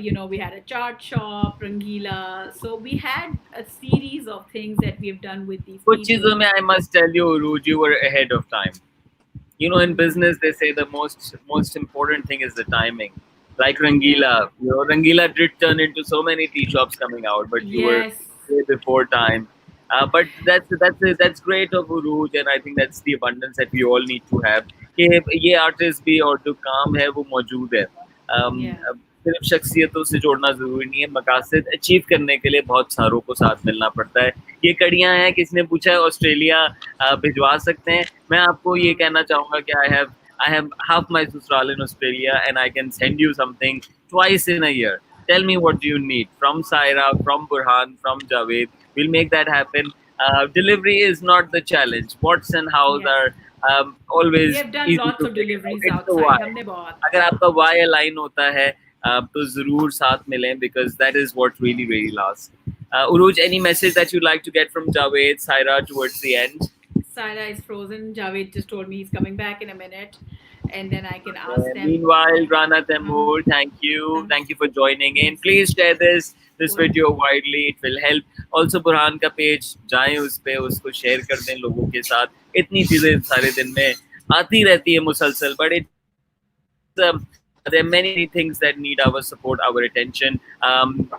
Speaker 2: You know, we had a chart shop, Rangila. So we had a series of things that we've done with these
Speaker 4: कुछ चीजों में I must tell you, Uruj, you were ahead of time. You know, in business they say the most important thing is the timing. Like Rangila, you know, Rangila did turn into so many tea shops coming out, but you were way before time. But that's great of Uruj, and I think that's the abundance that we all need to have. कि ये artist भी और जो काम है वो मौजूद है।
Speaker 2: Yeah.
Speaker 4: अब सिर्फ शख्सियतों से जोड़ना ज़रूरी नहीं है, मकासद अचीव करने के लिए बहुत सारों को साथ मिलना पड़ता है। ये कड़ियाँ हैं, किसी ने पूछा है ऑस्ट्रेलिया भिजवा सकते हैं। मैं आपको ये कहना चाहूँगा कि I have half my sustral in Australia and I can send you something twice in a year. Tell me what do you need from Saira, from Burhan, from Javed. We'll make that happen. Delivery is not the challenge. What's and hows
Speaker 2: Yeah.
Speaker 4: are
Speaker 2: We
Speaker 4: always
Speaker 2: have done
Speaker 4: easy
Speaker 2: lots
Speaker 4: to
Speaker 2: of
Speaker 4: figure out.
Speaker 2: deliveries
Speaker 4: It's the
Speaker 2: outside.
Speaker 4: why.
Speaker 2: हमने बहुत.
Speaker 4: अगर आपका why align होता है तो जरूर साथ मिलें because that is what really really lasts. Uruj, any message that you'd like to get from Javed, Saira towards the end?
Speaker 2: Saira is frozen. Javed just told me he's coming back in a minute, and then I can ask them.
Speaker 4: Meanwhile, Rana Temur, thank you for joining in. Please share this video widely. It will help. Also, Burhan का page जाएं उस पे, उसको share कर दें लोगों के साथ. इतनी चीजें सारे दिन में आती रहती है मुसलसल, but there are many things that need our support, our attention.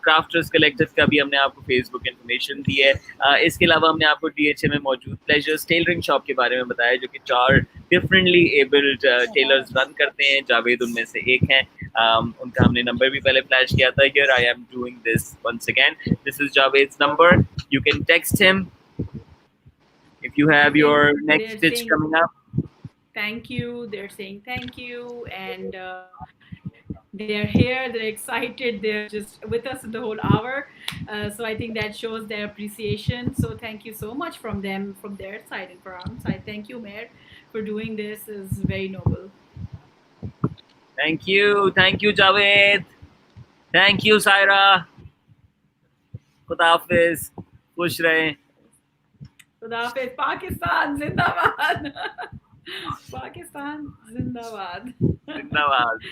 Speaker 4: Crafters Collective का भी हमने आपको Facebook information दी है. इसके अलावा हमने आपको DHA में मौजूद Pleasures Tailoring Shop के बारे में बताया, जो कि 4 differently abled tailors run करते हैं. जावेद उनमें से एक हैं. उनका हमने नंबर भी पहले फ्लैश किया था. Here I am doing this once again. This is Javed's number. You can text him if you have your next stitch coming up.
Speaker 2: Thank you. They're saying thank you, and they're here. They're excited. They're just with us the whole hour. So I think that shows their appreciation. So thank you so much from them, from their side and from our side. Thank you, Mayor, for doing this. Is very noble.
Speaker 4: Thank you, Javed. Thank you, Saira. Khuda Hafiz. Khush rahe.
Speaker 2: Khuda Hafiz. Pakistan Zindabad. Pakistan Zindabad.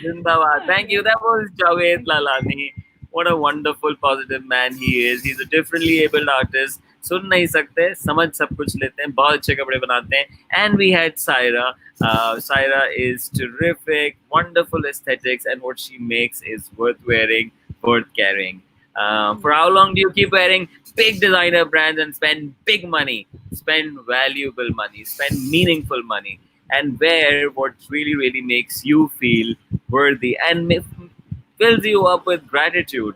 Speaker 4: Zindabad. Thank you. That was Javed Lalani. What a wonderful, positive man he is. He's a differently abled artist. सुन नहीं सकते, समझ सब कुछ लेते हैं, बहुत अच्छे कपड़े बनाते हैं. And we had Saira. Saira is terrific, wonderful aesthetics, and what she makes is worth wearing, worth carrying. For how long do you keep wearing big designer brands and spend big money, spend valuable money, spend meaningful money, and wear what really, really makes you feel worthy and fills you up with gratitude?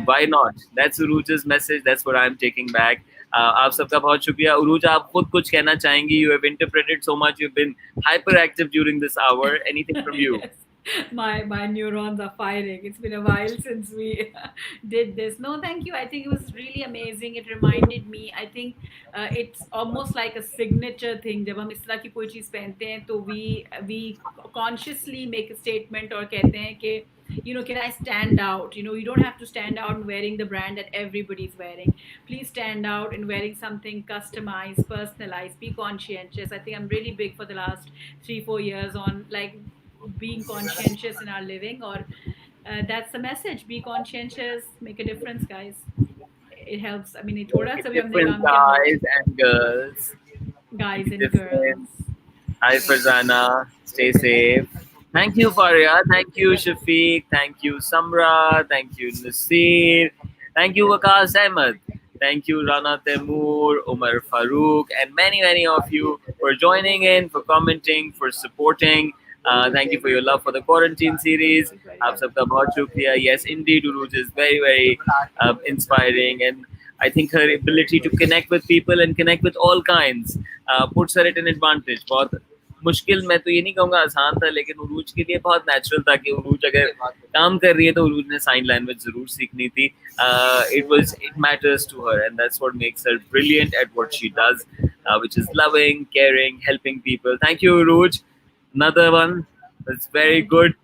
Speaker 4: Why not? That's Uruj's message. That's what I'm taking back. आप सबका बहुत शुक्रिया. Uruj, आप खुद कुछ कहना चाहेंगी? You have interpreted so much. You've been hyperactive during this hour. Anything from you?
Speaker 2: Yes. My neurons are firing. It's been a while since we did this. No, thank you. I think it was really amazing. It reminded me. I think it's almost like a signature thing. जब हम इस तरह की कोई चीज़ पहनते हैं तो we consciously make a statement और कहते हैं कि can I stand out? You don't have to stand out in wearing the brand that everybody's wearing. Please stand out in wearing something customized, personalized. Be conscientious. I think I'm really big for the last 3-4 years on like being conscientious in our living, or that's the message. Be conscientious, make a difference, guys. It helps. I mean, it थोड़ा सा भी हमने काम किया.
Speaker 4: Guys and girls.
Speaker 2: Guys and girls.
Speaker 4: Hi Farzana, stay safe. Thank you Faria, thank you Shafiq, thank you Samra, thank you Nasir, thank you Waqas Ahmed, thank you Rana Temur, Umar Farooq, and many of you for joining in, for commenting, for supporting. Thank you for your love for the quarantine series. आप सबका बहुत शुक्रिया. Yes, indeed, Uruj is very inspiring, and I think her ability to connect with people and connect with all kinds puts her at an advantage. बहुत मुश्किल, मैं तो ये नहीं कहूँगा आसान था, लेकिन उरूज के लिए बहुत नेचुरल था कि उरूज अगर काम कर रही है तो उरूज ने साइन लैंग्वेज जरूर सीखनी थी. It matters to her, and that's what makes her brilliant at what she does, which is loving, caring, helping people. Thank you Uruj. Another one that's very good.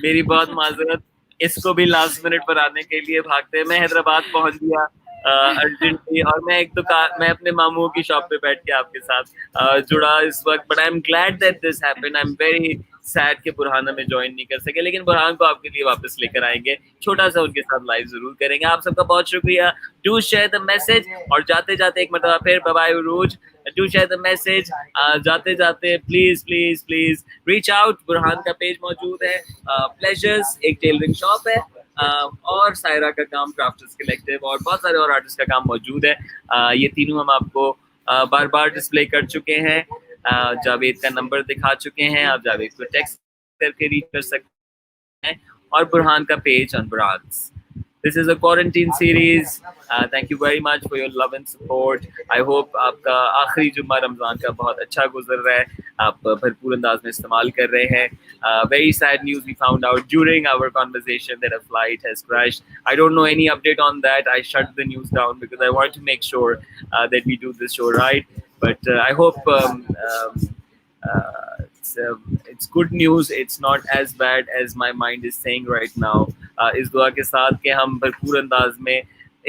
Speaker 4: मेरी बहुत माजरत, इसको भी लास्ट मिनट पर आने के लिए भागते मैं हैदराबाद पहुंच गया अर्जेंटली, और मैं अपने मामू की शॉप पे बैठ के आपके साथ जुड़ा इस वक्त. But I am glad that this happened. I am very sad कि बुरहान में ज्वाइन नहीं कर सके, लेकिन बुरहान को आपके लिए वापस लेकर आएंगे, छोटा सा उनके साथ लाइव जरूर करेंगे. आप सबका बहुत शुक्रिया. डू शेयर द मैसेज, और जाते जाते एक मरतबा फिर bye bye Urooj. Do share the message. जाते जाते प्लीज रीच आउट. बुरहान का पेज मौजूद है, प्लेजर्स एक टेलरिंग शॉप है, और सायरा का काम क्राफ्टर्स कलेक्टिव, और बहुत सारे और आर्टिस्ट का काम मौजूद है. ये तीनों हम आपको बार डिस्प्ले कर चुके हैं. जावेद का नंबर दिखा चुके हैं, आप जावेद को टेक्स्ट करके रीच कर सकते हैं, और बुरहान का page on Burhan's. This is a quarantine series. Thank you very much for your love and support. I hope आपका आखिरी जुम्मा रमज़ान का बहुत अच्छा गुजर रहा है, आप भरपूर अंदाज में इस्तेमाल कर रहे हैं. Very sad news we found out during our conversation that a flight has crashed. I don't know any update on that. I shut the news down because I want to make sure that we do this show right. But I hope it's good news. It's not as bad as my mind is saying right now. इस दुआ के साथ कि हम भरपूर अंदाज में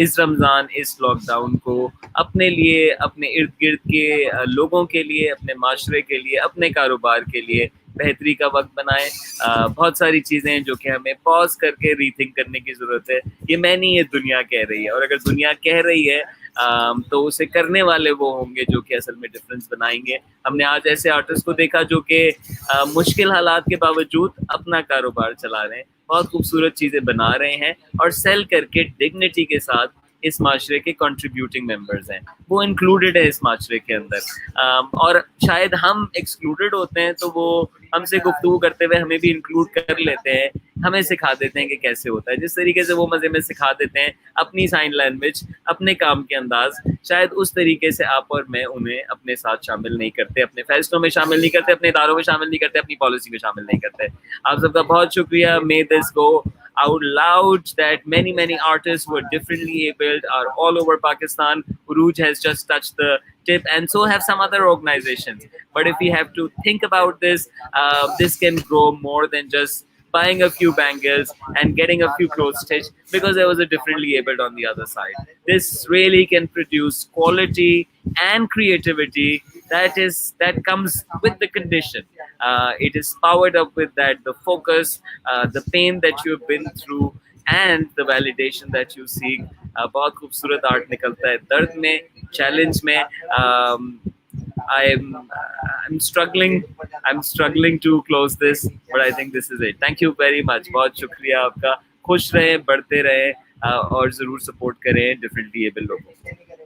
Speaker 4: इस रमज़ान, इस लॉकडाउन को अपने लिए, अपने इर्द गिर्द के लोगों के लिए, अपने माशरे के लिए, अपने कारोबार के लिए बेहतरी का वक्त बनाएं. बहुत सारी चीज़ें हैं जो कि हमें पॉज करके रीथिंक करने की ज़रूरत है. ये मैं नहीं, ये दुनिया कह रही है, और अगर दुनिया कह रही है तो उसे करने वाले वो होंगे जो कि असल में डिफरेंस बनाएंगे. हमने आज ऐसे आर्टिस्ट को देखा जो कि मुश्किल हालात के बावजूद अपना कारोबार चला रहे हैं, बहुत खूबसूरत चीज़ें बना रहे हैं और सेल करके डिग्निटी के साथ इस माशरे के कंट्रीब्यूटिंग मेंबर्स हैं, वो इंक्लूडेड है इस माशरे के अंदर. और शायद हम एक्सक्लूडेड होते हैं तो वो हमसे गुफ्तगू करते हुए हमें भी इंक्लूड कर लेते हैं, हमें सिखा देते हैं कि कैसे होता है. जिस तरीके से वो मज़े में सिखा देते हैं अपनी साइन लैंग्वेज, अपने काम के अंदाज, शायद उस तरीके से आप और मैं उन्हें अपने साथ शामिल नहीं करते, अपने फैसलों में शामिल नहीं करते, अपने इदारों में शामिल नहीं करते, अपनी पॉलिसी में शामिल नहीं करते. आप सबका बहुत शुक्रिया. May this go out loud that many artists who are differently abled are all over Pakistan. Uruj has just touched the tip, and so have some other organizations. But if we have to think about this, this can grow more than just buying a few bangles and getting a few clothes stitched because there was a differently abled on the other side. This really can produce quality and creativity that comes with the condition. It is powered up with that, the focus, the pain that you've been through, and the validation that you seek. बहुत खूबसूरत art निकलता है दर्द में, challenge में. I'm struggling to close this, but I think this is it. Thank you very much. बहुत शुक्रिया आपका. खुश रहें, बढ़ते रहें, और ज़रूर सपोर्ट करें डिफरेंटली एबल लोगों को.